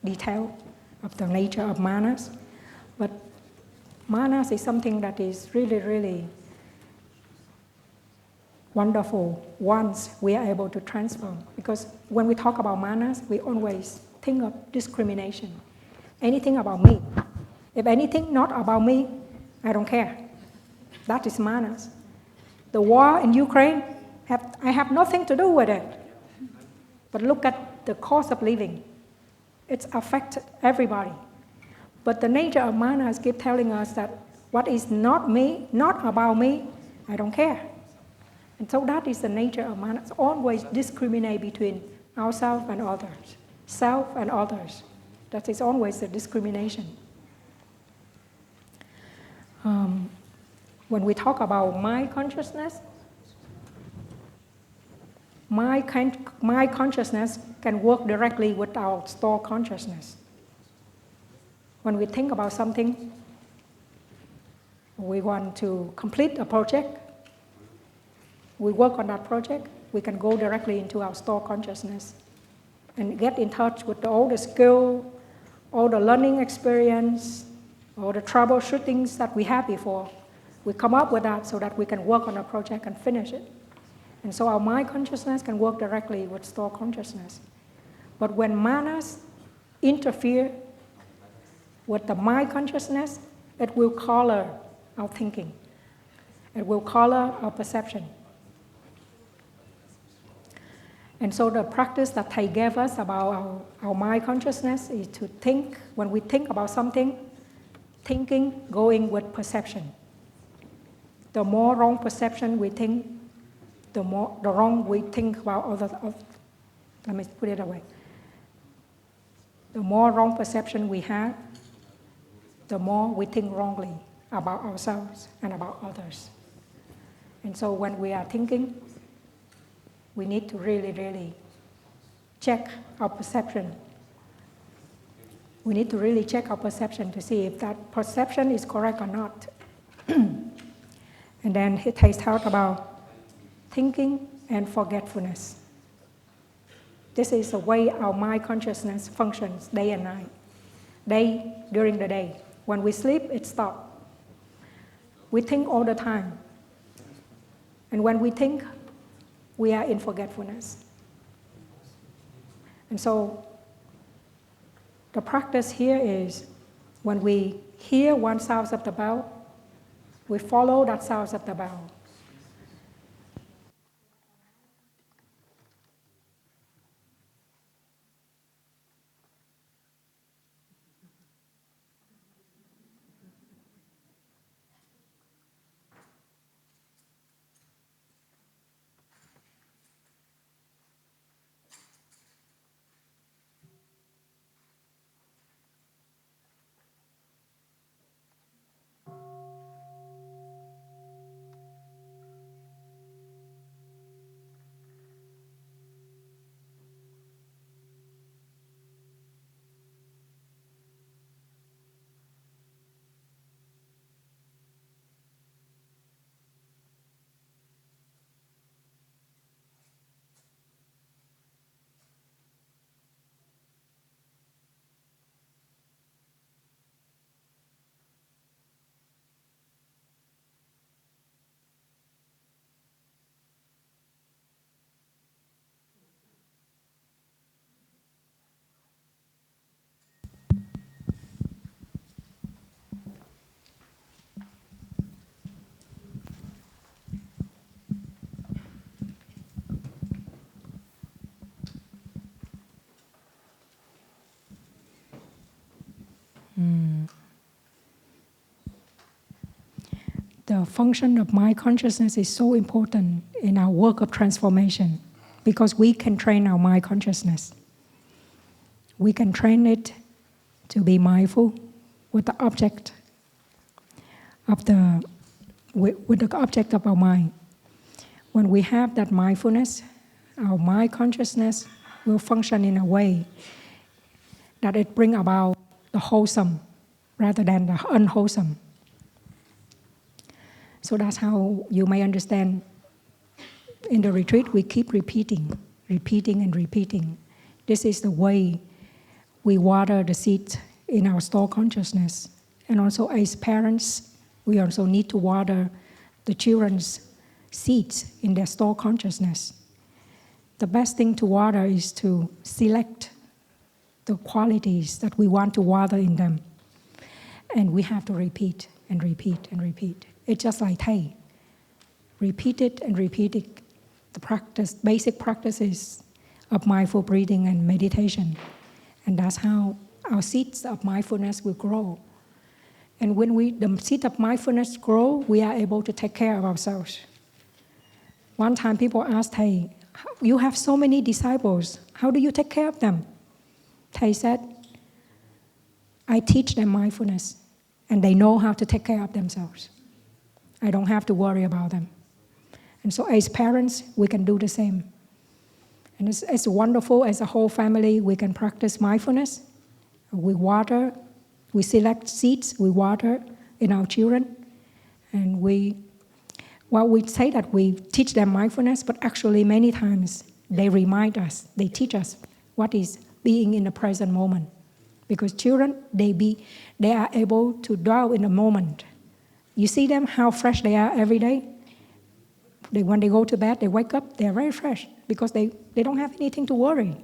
detail of the nature of manas, but manas is something that is really, really wonderful once we are able to transform. Because when we talk about manas, we always think of discrimination. Anything about me. If anything not about me, I don't care. That is manas. The war in Ukraine, I have nothing to do with it. But look at the cost of living. It's affected everybody. But the nature of manas keep telling us that what is not me, not about me, I don't care. And so that is the nature of manas. Always discriminate between ourselves and others, self and others. That is always a discrimination. When we talk about mind consciousness, mind consciousness can work directly with our store consciousness. When we think about something, we want to complete a project, we work on that project, we can go directly into our store consciousness and get in touch with all the skill, all the learning experience, all the troubleshootings that we had before. We come up with that so that we can work on a project and finish it. And so our mind consciousness can work directly with store consciousness. But when manas interfere with the mind consciousness, it will color our thinking. It will color our perception. And so the practice that Thầy gave us about our mind consciousness is to think, when we think about something, thinking going with perception. The more wrong perception we think, the wrong we think about others. Let me put it away. The more wrong perception we have, the more we think wrongly about ourselves and about others. And so when we are thinking, we need to really, really check our perception. We need to really check our perception to see if that perception is correct or not. And then Thầy talked about thinking and forgetfulness. This is the way our mind consciousness functions day and night. During the day. When we sleep, it stops. We think all the time. And when we think, we are in forgetfulness. And so the practice here is when we hear one sound of the bell, we follow that sound of the bell. The function of mind consciousness is so important in our work of transformation because we can train our mind consciousness. We can train it to be mindful with the object of with the object of our mind. When we have that mindfulness, our mind consciousness will function in a way that it brings about the wholesome rather than the unwholesome. So that's how you may understand in the retreat we keep repeating and repeating. This is the way we water the seed in our store consciousness. And also as parents, we also need to water the children's seeds in their store consciousness. The best thing to water is to select the qualities that we want to water in them. And we have to repeat and repeat and repeat. It's just like Thầy. Repeat it and repeat it. The basic practices of mindful breathing and meditation. And that's how our seeds of mindfulness will grow. And when the seed of mindfulness grow, we are able to take care of ourselves. One time people asked, hey, you have so many disciples. How do you take care of them? Thầy said, I teach them mindfulness, and they know how to take care of themselves. I don't have to worry about them. And so as parents, we can do the same. And it's wonderful as a whole family, we can practice mindfulness. We water, we select seeds, we water in our children. And we say that we teach them mindfulness, but actually many times they remind us, they teach us what is being in the present moment. Because children, they are able to dwell in the moment. You see them, how fresh they are every day. When they go to bed, they wake up, they are very fresh because they don't have anything to worry.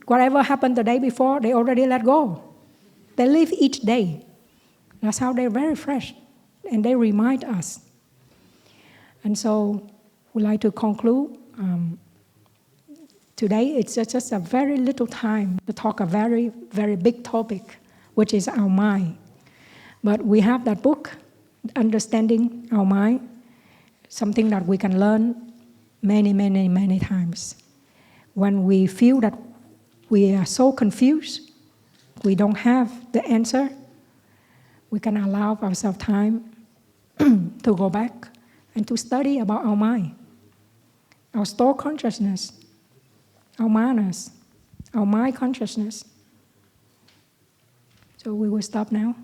Whatever happened the day before, they already let go. They live each day. That's how they're very fresh. And they remind us. And so we'd like to conclude. Today, it's just a very little time to talk a very, very big topic, which is our mind. But we have that book, Understanding Our Mind, something that we can learn many, many, many times. When we feel that we are so confused, we don't have the answer, we can allow ourselves time to go back and to study about our mind, our stored consciousness, our manas, our mind consciousness. So we will stop now.